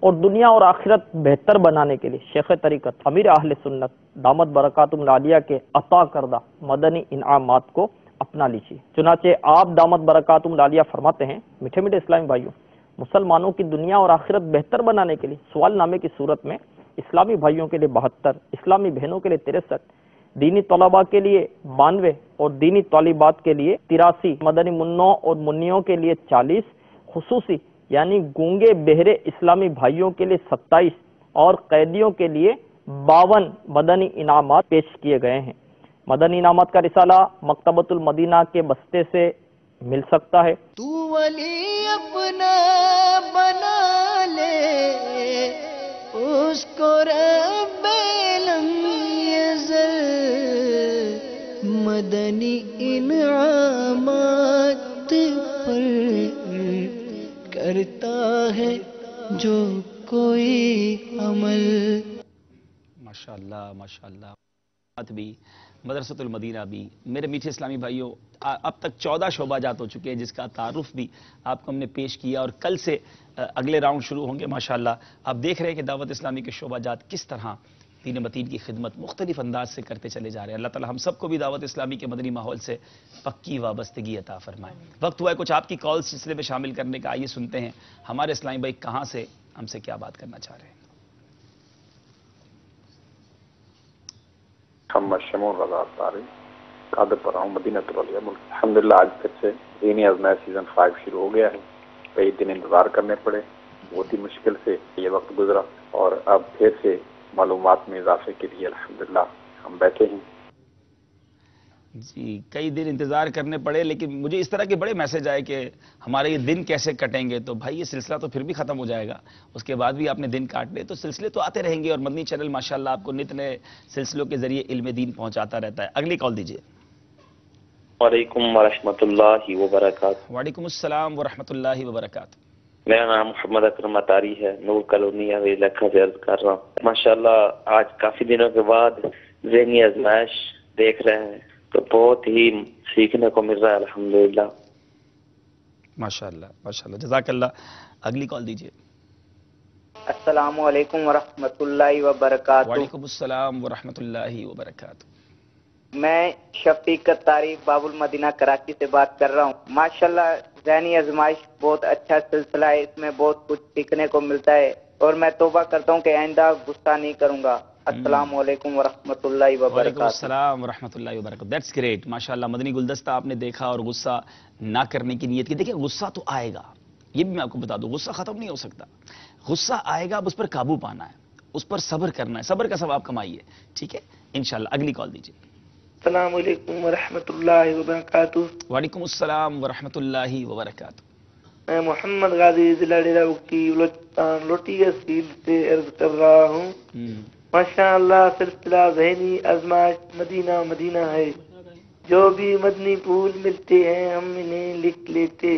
اور دنیا اور آخرت بہتر بنانے کے لیے شیخ طریقت امیر اہل سنت دامت برکاتہم العالیہ کے عطا کردہ مدنی انعامات کو اپنا لیجیے. چنانچہ آپ دامت برکاتہم العالیہ فرماتے ہیں، میٹھے میٹھے اسلامی بھائیوں، مسلمانوں کی دنیا اور آخرت بہتر بنانے کے لیے سوال نامے کی صورت میں اسلامی بھائیوں کے لیے 72، اسلامی بہنوں کے لیے 63، دینی طلباء کے لیے 92 اور دینی طالبات کے لیے 83، مدنی منوں اور منیوں کے لیے 40، خصوصی یعنی گونگے بہرے اسلامی بھائیوں کے لیے 27 اور قیدیوں کے لیے 52 مدنی انعامات پیش کیے گئے ہیں. مدنی انعامات کا رسالہ مکتبۃ المدینہ کے بستے سے مل سکتا ہے. تو ولی اپنا بنا لے اس کو رب لم یزل مدنی انعامات پر کرتا ہے جو کوئی عمل. ماشاءاللہ ماشاءاللہ. بھی مدرسۃ المدینہ بھی میرے میٹھے اسلامی بھائیوں اب تک 14 شعبہ جات ہو چکے ہیں جس کا تعارف بھی آپ کو ہم نے پیش کیا اور کل سے اگلے راؤنڈ شروع ہوں گے. ماشاءاللہ آپ دیکھ رہے ہیں کہ دعوت اسلامی کے شعبہ جات کس طرح دین متین کی خدمت مختلف انداز سے کرتے چلے جا رہے ہیں. اللہ تعالی ہم سب کو بھی دعوت اسلامی کے مدنی ماحول سے پکی وابستگی عطا فرمائے. وقت ہوا ہے کچھ آپ کی کالز سلسلے میں شامل کرنے کا. آئیے سنتے ہیں ہمارے اسلامی بھائی کہاں سے ہم سے کیا بات کرنا چاہ رہے ہیں. محمد شمول رضا اتاری قادر پر ہوں مدینہ طلعیہ ملک. الحمدللہ آج تک سے دینی آزمائش سیزن 5 شروع ہو گیا ہے. کئی دن انتظار کرنے پڑے، بہت ہی مشکل سے یہ وقت گزرا اور اب پھر سے معلومات میں اضافے کے لیے الحمدللہ ہم بیٹھے ہیں. جی کئی دن انتظار کرنے پڑے لیکن مجھے اس طرح کے بڑے میسج آئے کہ ہمارے یہ دن کیسے کٹیں گے. تو بھائی یہ سلسلہ تو پھر بھی ختم ہو جائے گا، اس کے بعد بھی آپ نے دن کاٹ لے تو سلسلے تو آتے رہیں گے اور مدنی چینل ماشاءاللہ آپ کو نت نئے سلسلوں کے ذریعے علم دین پہنچاتا رہتا ہے. اگلی کال دیجیے. وعلیکم ورحمۃ اللہ وبرکاتہ. وعلیکم السلام ورحمۃ اللہ وبرکاتہ. میرا نام محمد اکرم اتاری ہے، نور کالونی علاقہ سے عرض کر رہا ہوں. ماشاءاللہ آج کافی دنوں کے بعد ذہنی آزمائش دیکھ رہے ہیں تو بہت ہی سیکھنے کو مل رہا ہے الحمدللہ. ماشاءاللہ ماشاءاللہ جزاک اللہ. اگلی کال دیجیے. السلام علیکم ورحمۃ اللہ وبرکاتہ. وعلیکم السلام ورحمۃ اللہ وبرکاتہ. میں شفیق اتاری باب المدینہ کراچی سے بات کر رہا ہوں. ماشاءاللہ ذہنی آزمائش بہت اچھا سلسلہ ہے، اس میں بہت کچھ سیکھنے کو ملتا ہے اور میں توبہ کرتا ہوں کہ آئندہ غصہ نہیں کروں گا. السلام علیکم ورحمۃ اللہ وعلیکم وبرکاتہ. السلام ورحمۃ اللہ وبرکاتہ. That's great. ماشاءاللہ مدنی گلدستہ آپ نے دیکھا اور غصہ نہ کرنے کی نیت کی. دیکھیں غصہ تو آئے گا، یہ بھی میں آپ کو بتا دوں، غصہ ختم نہیں ہو سکتا. غصہ آئے گا، اب اس پر قابو پانا ہے، اس پر صبر کرنا ہے، صبر کا ثواب کمائیے. ٹھیک ہے انشاءاللہ. اگلی کال دیجیے. السلام علیکم ورحمۃ اللہ وبرکاتہ. وعلیکم السلام ورحمۃ اللہ وبرکاتہ. میں محمد غازی ضلع ڈیرہ بگٹی بلوچستان لوٹی گسیل سے عرض کر رہا ہوں. ماشاءاللہ سلسلہ ذہنی آزمائش مدینہ مدینہ ہے. جو بھی مدنی پھول ملتے ہیں ہم انہیں لکھ لیتے.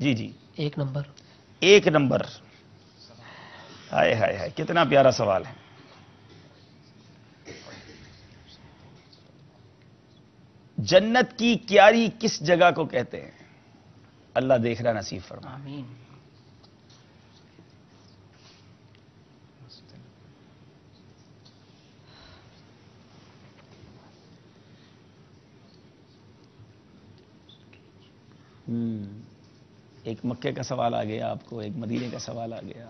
جی جی 1 نمبر 1 نمبر. ہائے ہائے ہائے کتنا پیارا سوال ہے. جنت کی کیاری کس جگہ کو کہتے ہیں؟ اللہ دیکھ رہا نصیب فرما. آمین. ایک مکے کا سوال آ گیا آپ کو, ایک مدینے کا سوال آ گیا.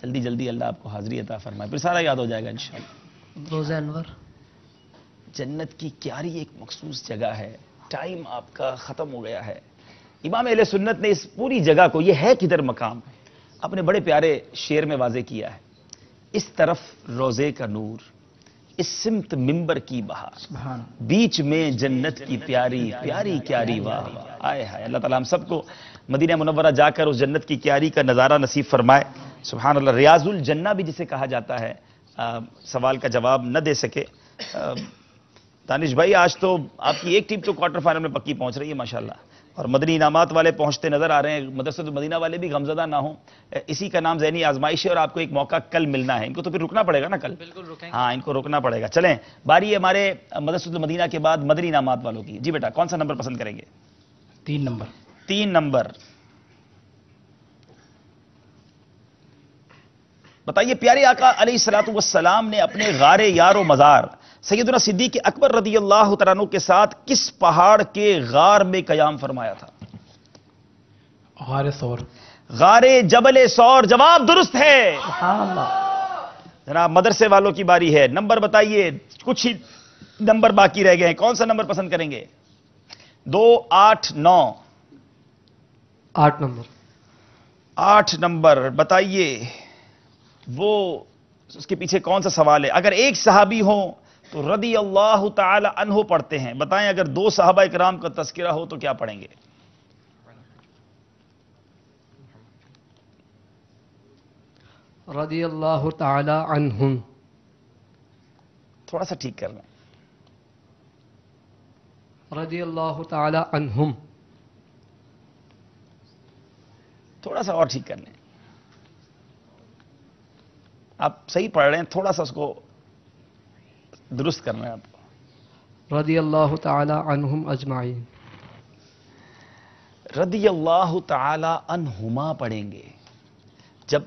جلدی جلدی اللہ آپ کو حاضری عطا فرمائے, پھر سارا یاد ہو جائے گا انشاءاللہ. روزہ انور. جنت کی کیاری ایک مخصوص جگہ ہے. ٹائم آپ کا ختم ہو گیا ہے. امام اہل سنت نے اس پوری جگہ کو, یہ ہے کدھر مقام, اپنے بڑے پیارے شعر میں واضح کیا ہے. اس طرف روزے کا نور, اس سمت منبر کی بہار, بیچ میں جنت کی پیاری پیاری کیاری واہ. آئے ہائے اللہ تعالیٰ ہم سب کو مدینہ منورہ جا کر اس جنت کی کیاری کا نظارہ نصیب فرمائے. سبحان اللہ. ریاض الجنہ بھی جسے کہا جاتا ہے. سوال کا جواب نہ دے سکے دانش بھائی, آج تو آپ کی ایک ٹیم تو کوارٹر فائنل میں پکی پہنچ رہی ہے ماشاءاللہ, اور مدنی انعامات والے پہنچتے نظر آ رہے ہیں. مدرسۃ المدینہ والے بھی غمزدہ نہ ہوں. اسی کا نام ذہنی آزمائش ہے, اور آپ کو ایک موقع کل ملنا ہے. ان کو تو پھر رکنا پڑے گا نا کل. بالکل رکیں. ہاں ان کو رکنا پڑے گا. چلیں باری ہمارے مدرسۃ المدینہ کے بعد مدنی انعامات والوں کی. جی بیٹا کون سا نمبر پسند کریں گے؟ 3 نمبر. 3 نمبر. بتائیے پیارے آقا علیہ الصلوۃ والسلام نے اپنے غار یار و مزار سیدنا صدیق اکبر رضی اللہ تعالیٰ عنہ کے ساتھ کس پہاڑ کے غار میں قیام فرمایا تھا؟ غار ثور. غار جبل ثور. جواب درست ہے. جناب مدرسے والوں کی باری ہے. نمبر بتائیے, کچھ ہی نمبر باقی رہ گئے ہیں. کون سا نمبر پسند کریں گے؟ 2, 8, 9. 8 نمبر. 8 نمبر بتائیے. وہ اس کے پیچھے کون سا سوال ہے؟ اگر ایک صحابی ہو تو رضی اللہ تعالی عنہ پڑھتے ہیں. بتائیں اگر 2 صحابہ اکرام کا تذکرہ ہو تو کیا پڑھیں گے؟ رضی اللہ تعالی عنہم. تھوڑا سا ٹھیک کر لیں. رضی اللہ تعالی عنہم. تھوڑا سا اور ٹھیک کر لیں. آپ صحیح پڑھ رہے ہیں, تھوڑا سا اس کو درست کرنا ہے آپ کو. رضی اللہ تعالی عنہم اجمعین. رضی اللہ تعالی عنہما پڑھیں گے. جب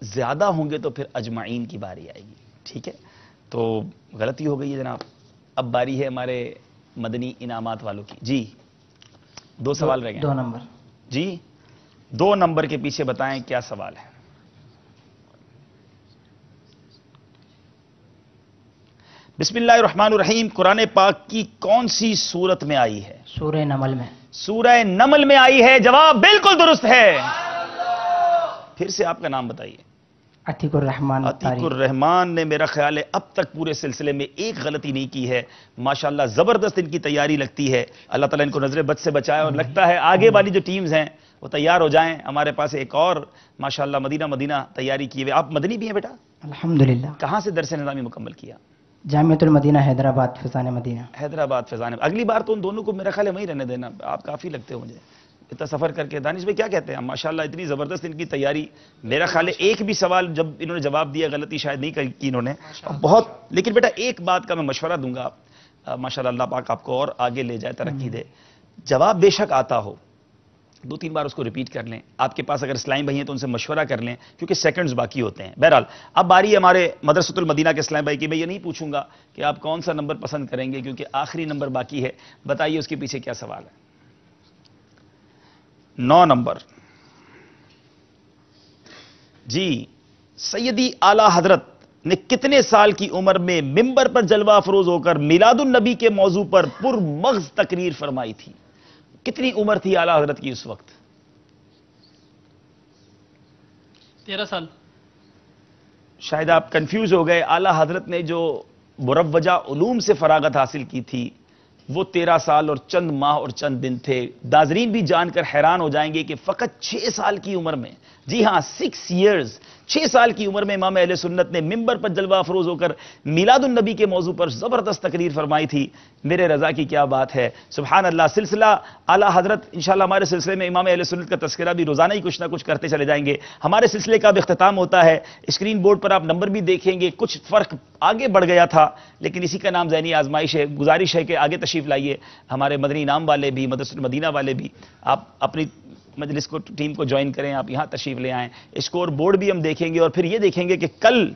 زیادہ ہوں گے تو پھر اجمعین کی باری آئے گی. ٹھیک ہے, تو غلطی ہو گئی ہے جناب. اب باری ہے ہمارے مدنی انعامات والوں کی. جی 2 سوال رہ گئے. 2 نمبر. جی 2 نمبر کے پیچھے بتائیں کیا سوال ہے. بسم اللہ الرحمن الرحیم. قرآن پاک کی کون سی سورت میں آئی ہے؟ سورہ نمل میں. سورہ نمل میں آئی ہے. جواب بالکل درست ہے. پھر سے آپ کا نام بتائیے. عتیق الرحمان. عتیق الرحمان نے میرا خیال ہے اب تک پورے سلسلے میں ایک غلطی نہیں کی ہے. ماشاءاللہ زبردست ان کی تیاری لگتی ہے. اللہ تعالیٰ ان کو نظر بد سے بچائے, اور لگتا ہے آگے والی جو ٹیمز ہیں وہ تیار ہو جائیں. ہمارے پاس ایک اور ماشاءاللہ مدینہ تیاری کیے ہوئے. آپ مدنی بھی ہیں بیٹا؟ الحمدللہ. کہاں سے درس نظامی مکمل کیا؟ جامعۃ المدینہ حیدرآباد فیضان مدینہ. حیدرآباد فیضان. اگلی بار تو ان دونوں کو میرا خیال ہے وہیں رہنے دینا. آپ کافی لگتے ہو مجھے اتنا سفر کر کے. دانش بھائی کیا کہتے ہیں؟ ماشاءاللہ اتنی زبردست ان کی تیاری. میرا خیال ہے ایک بھی سوال جب انہوں نے جواب دیا غلطی شاید نہیں کی انہوں نے بہت. لیکن بیٹا ایک بات کا میں مشورہ دوں گا, ماشاءاللہ اللہ پاک آپ کو اور آگے لے جائے, ترقی دے. جواب بے شک آتا ہو 2-3 بار اس کو ریپیٹ کر لیں. آپ کے پاس اگر اسلام بھائی ہیں تو ان سے مشورہ کر لیں, کیونکہ سیکنڈز باقی ہوتے ہیں. بہرحال اب باری ہے ہمارے مدرسۃ المدینہ کے اسلام بھائی کی. میں یہ نہیں پوچھوں گا کہ آپ کون سا نمبر پسند کریں گے, کیونکہ آخری نمبر باقی ہے. بتائیے اس کے پیچھے کیا سوال ہے. 9 نمبر. جی سیدی اعلی حضرت نے کتنے سال کی عمر میں منبر پر جلوہ افروز ہو کر میلاد النبی کے موضوع پر پرمغز تقریر فرمائی تھی؟ کتنی عمر تھی اعلی حضرت کی اس وقت؟ 13 سال. شاید آپ کنفیوز ہو گئے. اعلی حضرت نے جو مروجہ علوم سے فراغت حاصل کی تھی وہ 13 سال اور چند ماہ اور چند دن تھے. ناظرین بھی جان کر حیران ہو جائیں گے کہ فقط 6 سال کی عمر میں, جی ہاں 6 ایئرز, 6 سال کی عمر میں امام اہل سنت نے ممبر پر جلوہ افروز ہو کر میلاد النبی کے موضوع پر زبردست تقریر فرمائی تھی. میرے رضا کی کیا بات ہے, سبحان اللہ. سلسلہ اعلیٰ حضرت انشاءاللہ ہمارے سلسلے میں امام اہل سنت کا تذکرہ بھی روزانہ ہی کچھ نہ کچھ کرتے چلے جائیں گے. ہمارے سلسلے کا اب اختتام ہوتا ہے. اسکرین بورڈ پر آپ نمبر بھی دیکھیں گے, کچھ فرق آگے بڑھ گیا تھا لیکن اسی کا نام ذہنی آزمائش ہے. گزارش ہے کہ آگے تشریف لائیے, ہمارے مدنی انعام والے بھی, مدرسۃ المدینہ والے بھی, آپ اپنی مجلس کو, ٹیم کو جوائن کریں, آپ یہاں تشریف لے آئیں. اسکور بورڈ بھی ہم دیکھیں گے اور پھر یہ دیکھیں گے کہ کل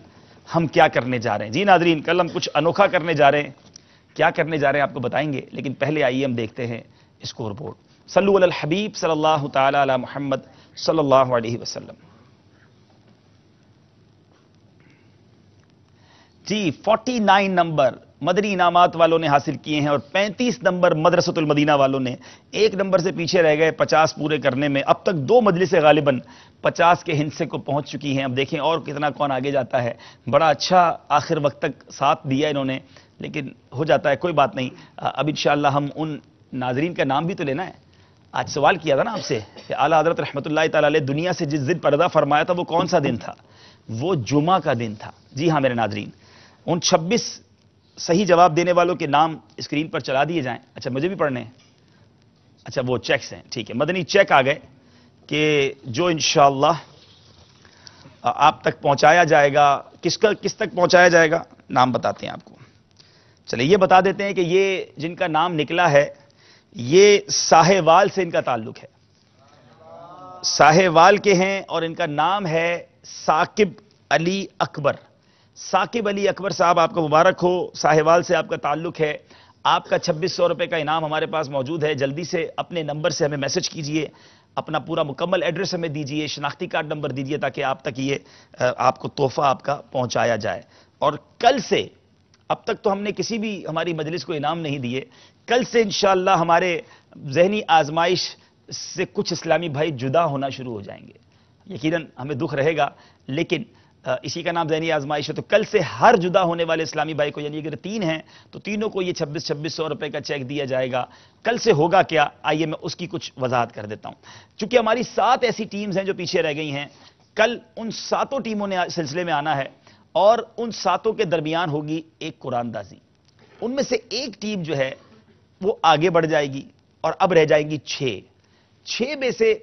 ہم کیا کرنے جا رہے ہیں. جی ناظرین, کل ہم کچھ انوکھا کرنے جا رہے ہیں. کیا کرنے جا رہے ہیں آپ کو بتائیں گے, لیکن پہلے آئیے ہم دیکھتے ہیں اسکور بورڈ. صلو علی الحبیب صلی اللہ تعالی علی محمد صلی اللہ علیہ وسلم. جی 49 نمبر مدنی انعامات والوں نے حاصل کیے ہیں اور 35 نمبر مدرسۃ المدینہ والوں نے. 1 نمبر سے پیچھے رہ گئے 50 پورے کرنے میں. اب تک 2 مجلسیں غالباً 50 کے ہندسے کو پہنچ چکی ہیں. اب دیکھیں اور کتنا کون آگے جاتا ہے. بڑا اچھا آخر وقت تک ساتھ دیا انہوں نے, لیکن ہو جاتا ہے, کوئی بات نہیں. اب انشاءاللہ ہم ان ناظرین کا نام بھی تو لینا ہے. آج سوال کیا تھا نا آپ سے کہ اعلیٰ حضرت رحمۃ اللہ تعالی علیہ دنیا سے جس دن پردہ فرمایا تھا وہ کون سا دن تھا؟ وہ جمعہ کا دن تھا. جی ہاں میرے ناظرین, ان 26 صحیح جواب دینے والوں کے نام اسکرین پر چلا دیے جائیں. اچھا مجھے بھی پڑھنے ہیں, اچھا وہ چیکس ہیں, ٹھیک ہے. مدنی چیک آ گئے کہ جو انشاءاللہ آپ تک پہنچایا جائے گا. کس تک پہنچایا جائے گا نام بتاتے ہیں آپ کو. چلے یہ بتا دیتے ہیں کہ یہ جن کا نام نکلا ہے یہ ساہیوال سے ان کا تعلق ہے, ساہیوال کے ہیں اور ان کا نام ہے ثاقب علی اکبر. ثاقب علی اکبر صاحب آپ کو مبارک ہو, ساہیوال سے آپ کا تعلق ہے. آپ کا 2600 روپے کا انعام ہمارے پاس موجود ہے. جلدی سے اپنے نمبر سے ہمیں میسج کیجئے, اپنا پورا مکمل ایڈریس ہمیں دیجئے, شناختی کارڈ نمبر دیجئے تاکہ آپ تک یہ آپ کو تحفہ آپ کا پہنچایا جائے. اور کل سے, اب تک تو ہم نے کسی بھی ہماری مجلس کو انعام نہیں دیے, کل سے انشاءاللہ ہمارے ذہنی آزمائش سے کچھ اسلامی بھائی جدا ہونا شروع ہو جائیں گے. یقیناً ہمیں دکھ رہے گا لیکن اسی کا نام ذہنی آزمائش ہے. تو کل سے ہر جدا ہونے والے اسلامی بھائی کو, یعنی اگر 3 ہیں تو تینوں کو یہ 2600 روپے کا چیک دیا جائے گا. کل سے ہوگا کیا, آئیے میں اس کی کچھ وضاحت کر دیتا ہوں. چونکہ ہماری 7 ایسی ٹیمز ہیں جو پیچھے رہ گئی ہیں, کل ان 7 ٹیموں نے سلسلے میں آنا ہے اور ان 7 کے درمیان ہوگی ایک قرآن دازی. ان میں سے ایک ٹیم جو ہے وہ آگے بڑھ جائے گی اور اب رہ جائیں گی 6 میں سے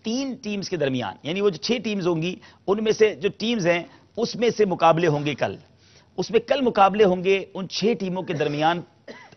3 ٹیمز کے درمیان, یعنی وہ جو 6 ٹیمز ہوں گی ان میں سے جو ٹیمز ہیں اس میں سے مقابلے ہوں گے کل. اس میں کل مقابلے ہوں گے ان 6 ٹیموں کے درمیان.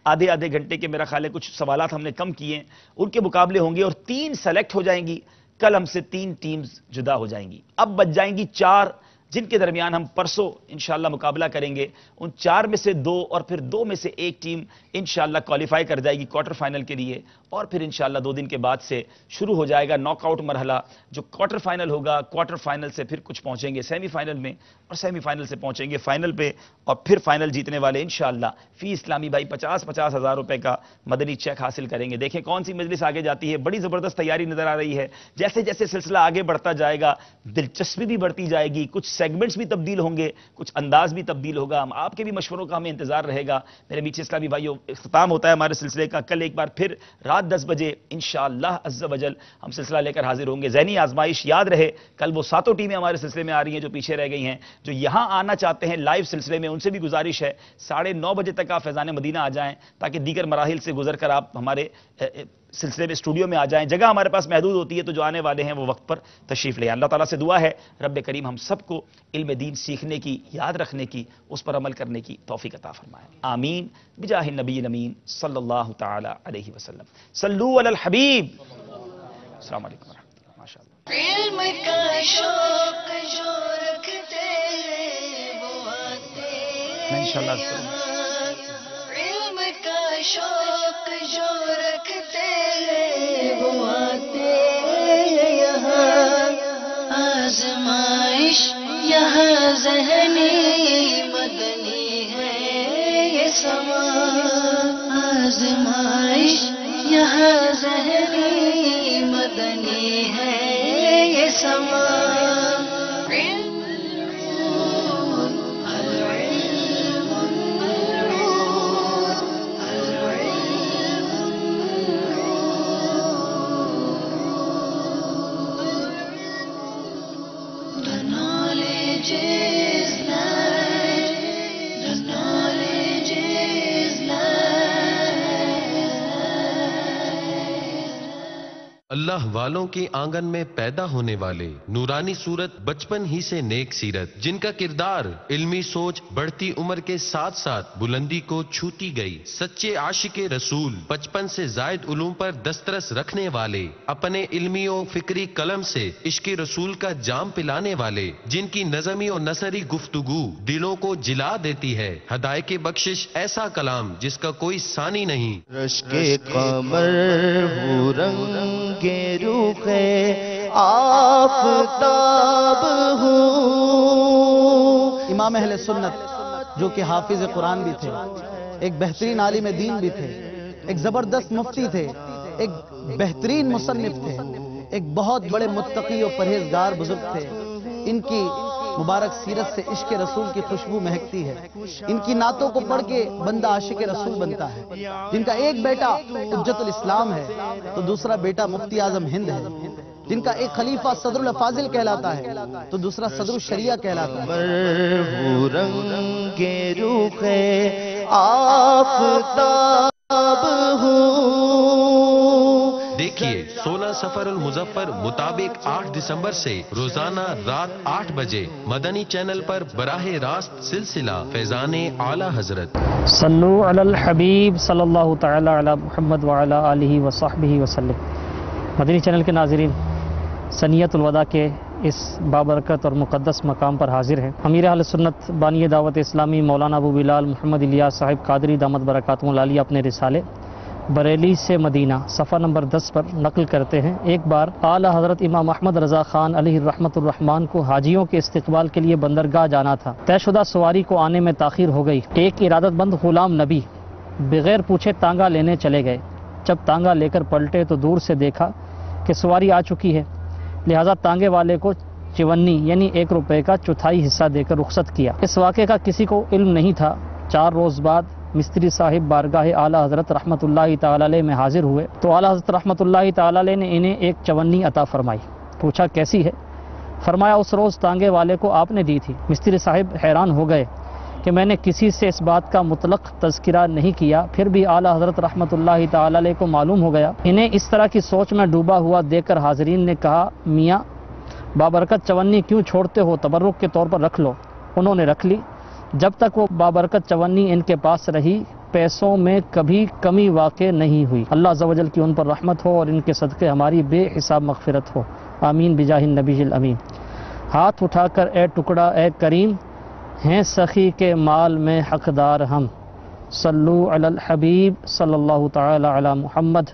آدھے گھنٹے کے میرا خیال ہے کچھ سوالات ہم نے کم کیے ہیں, ان کے مقابلے ہوں گے اور 3 سیلیکٹ ہو جائیں گی. کل ہم سے 3 ٹیمز جدا ہو جائیں گی. اب بچ جائیں گی 4 جن کے درمیان ہم پرسوں انشاءاللہ مقابلہ کریں گے. ان 4 میں سے 2 اور پھر 2 میں سے ایک ٹیم انشاءاللہ کوالیفائی کر جائے گی کوارٹر فائنل کے لیے. اور پھر انشاءاللہ 2 دن کے بعد سے شروع ہو جائے گا ناک آؤٹ مرحلہ. جو کوارٹر فائنل ہوگا, کوارٹر فائنل سے پھر کچھ پہنچیں گے سیمی فائنل میں اور سیمی فائنل سے پہنچیں گے فائنل پہ. اور پھر فائنل جیتنے والے انشاءاللہ فی اسلامی بھائی 50 ہزار روپے کا مدنی چیک حاصل کریں گے. دیکھیں کون سی مجلس آگے جاتی ہے. بڑی زبردست تیاری نظر آ رہی ہے. جیسے جیسے سلسلہ آگے بڑھتا جائے گا دلچسپی بھی بڑھتی جائے گی, کچھ سیگمنٹس بھی تبدیل ہوں گے, کچھ انداز بھی تبدیل ہوگا. ہم آپ کے بھی مشوروں کا ہمیں انتظار رہے گا میرے میٹھے اسلامی بھائیوں. اختتام ہوتا ہے ہمارے سلسلے کا کل ایک بار پھر رات 10 بجے انشاءاللہ عز و جل ہم سلسلہ لے کر حاضر ہوں گے. ذہنی آزمائش یاد رہے, کل وہ 7 ٹیمیں ہمارے سلسلے میں آ رہی ہیں جو پیچھے رہ گئی ہیں. جو یہاں آنا چاہتے ہیں لائیو سلسلے میں ان سے بھی گزارش ہے 9:30 بجے تک آپ فیضان مدینہ آ جائیں تاکہ دیگر مراحل سے گزر کر آپ ہمارے سلسلے میں اسٹوڈیو میں آ جائیں. جگہ ہمارے پاس محدود ہوتی ہے تو جو آنے والے ہیں وہ وقت پر تشریف لے. اللہ تعالیٰ سے دعا ہے رب کریم ہم سب کو علم دین سیکھنے کی, یاد رکھنے کی, اس پر عمل کرنے کی توفیق عطا فرمائے. آمین بجاہ النبی الامین صلی اللہ تعالی علیہ وسلم. صلو علی الحبیب. السلام علیکم ورحمۃ اللہ. ماشاء اللہ. علم کا شوق جو رکھتے ہیں وہ آتے ہیں علم کا شوق جو رکھتے ہیں وہ آتے ہیں یہاں. آزمائش یہاں ذہنی مدنی ہے یہ سما. آزمائش یہاں ذہنی مدنی ہے یہ سما. knowledge is light. The knowledge is اللہ والوں کے آنگن میں پیدا ہونے والے نورانی صورت بچپن ہی سے نیک سیرت، جن کا کردار علمی سوچ بڑھتی عمر کے ساتھ ساتھ بلندی کو چھوتی گئی، سچے عاشق رسول، بچپن سے زائد علوم پر دسترس رکھنے والے، اپنے علمی و فکری قلم سے عشق رسول کا جام پلانے والے، جن کی نظمی و نثری گفتگو دلوں کو جلا دیتی ہے، ہدایت کی بخشش ایسا کلام جس کا کوئی ثانی نہیں۔ رشک قمر ہو رنگ روح آفتاب ہوں۔ امام اہل سنت جو کہ حافظ قرآن بھی تھے، ایک بہترین عالم دین بھی تھے، ایک زبردست مفتی تھے، ایک بہترین مصنف تھے، ایک بہت بڑے متقی و پرہیزگار بزرگ تھے۔ ان کی مبارک سیرت سے عشق رسول کی خوشبو مہکتی ہے، ان کی نعتوں کو پڑھ کے بندہ عاشق رسول بنتا ہے، جن کا ایک بیٹا حجت الاسلام ہے تو دوسرا بیٹا مفتی اعظم ہند ہے، جن کا ایک خلیفہ صدر الافاضل کہلاتا ہے تو دوسرا صدر الشریعہ کہلاتا ہے۔ دیکھیے 16 سفر المظفر مطابق 8 دسمبر سے روزانہ رات 8 بجے مدنی چینل پر براہ راست سلسلہ فیضان اعلی حضرت۔ صلو علی الحبیب صلی اللہ تعالی علی محمد وعلی آلہ وصحبہ وسلم۔ مدنی چینل کے ناظرین، سنیت الوداع کے اس بابرکت اور مقدس مقام پر حاضر ہیں امیر اہل سنت بانی دعوت اسلامی مولانا ابو بلال محمد الیاس صاحب قادری دامت برکاتہم العالیہ اپنے رسالے بریلی سے مدینہ صفحہ نمبر 10 پر نقل کرتے ہیں۔ ایک بار اعلیٰ حضرت امام احمد رضا خان علیہ الرحمت الرحمان کو حاجیوں کے استقبال کے لیے بندرگاہ جانا تھا۔ طے شدہ سواری کو آنے میں تاخیر ہو گئی۔ ایک ارادت مند غلام نبی بغیر پوچھے تانگا لینے چلے گئے۔ جب تانگا لے کر پلٹے تو دور سے دیکھا کہ سواری آ چکی ہے، لہٰذا تانگے والے کو 54 یعنی 1 روپے کا چوتھائی حصہ دے کر رخصت کیا۔ اس واقعے کا کسی کو علم نہیں تھا۔ 4 روز بعد مستری صاحب بارگاہ اعلیٰ حضرت رحمت اللہ تعالی علیہ میں حاضر ہوئے تو اعلیٰ حضرت رحمت اللہ تعالی علیہ نے انہیں ایک 54 عطا فرمائی۔ پوچھا کیسی ہے؟ فرمایا اس روز تانگے والے کو آپ نے دی تھی۔ مستری صاحب حیران ہو گئے کہ میں نے کسی سے اس بات کا مطلق تذکرہ نہیں کیا، پھر بھی اعلیٰ حضرت رحمت اللہ تعالی علیہ کو معلوم ہو گیا۔ انہیں اس طرح کی سوچ میں ڈوبا ہوا دیکھ کر حاضرین نے کہا میاں بابرکت 54 کیوں چھوڑتے ہو، تبرک کے طور پر رکھ لو۔ انہوں نے رکھ لی۔ جب تک وہ بابرکت 54 ان کے پاس رہی پیسوں میں کبھی کمی واقع نہیں ہوئی۔ اللہ عز و جل کی ان پر رحمت ہو اور ان کے صدقے ہماری بے حساب مغفرت ہو، آمین بجاہ النبی الامین۔ ہاتھ اٹھا کر اے ٹکڑا اے کریم، ہیں سخی کے مال میں حقدار ہم، صلو علی الحبیب صلی اللہ تعالی علی محمد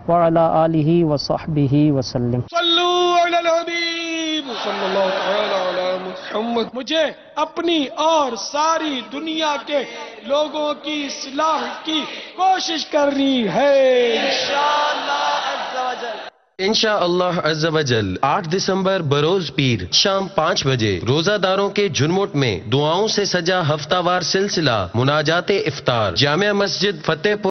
وعلی آلہ وصحبہ وسلم۔ صلو علی الحبیب صلی اللہ تعالی علی محمد۔ مجھے اپنی اور ساری دنیا کے لوگوں کی اصلاح کی کوشش کرنی ہے انشاءاللہ عز و جل 8 دسمبر بروز پیر شام 5 بجے روزہ داروں کے جھرمٹ میں دعاؤں سے سجا ہفتہ وار سلسلہ مناجات افطار، جامع مسجد فتح پور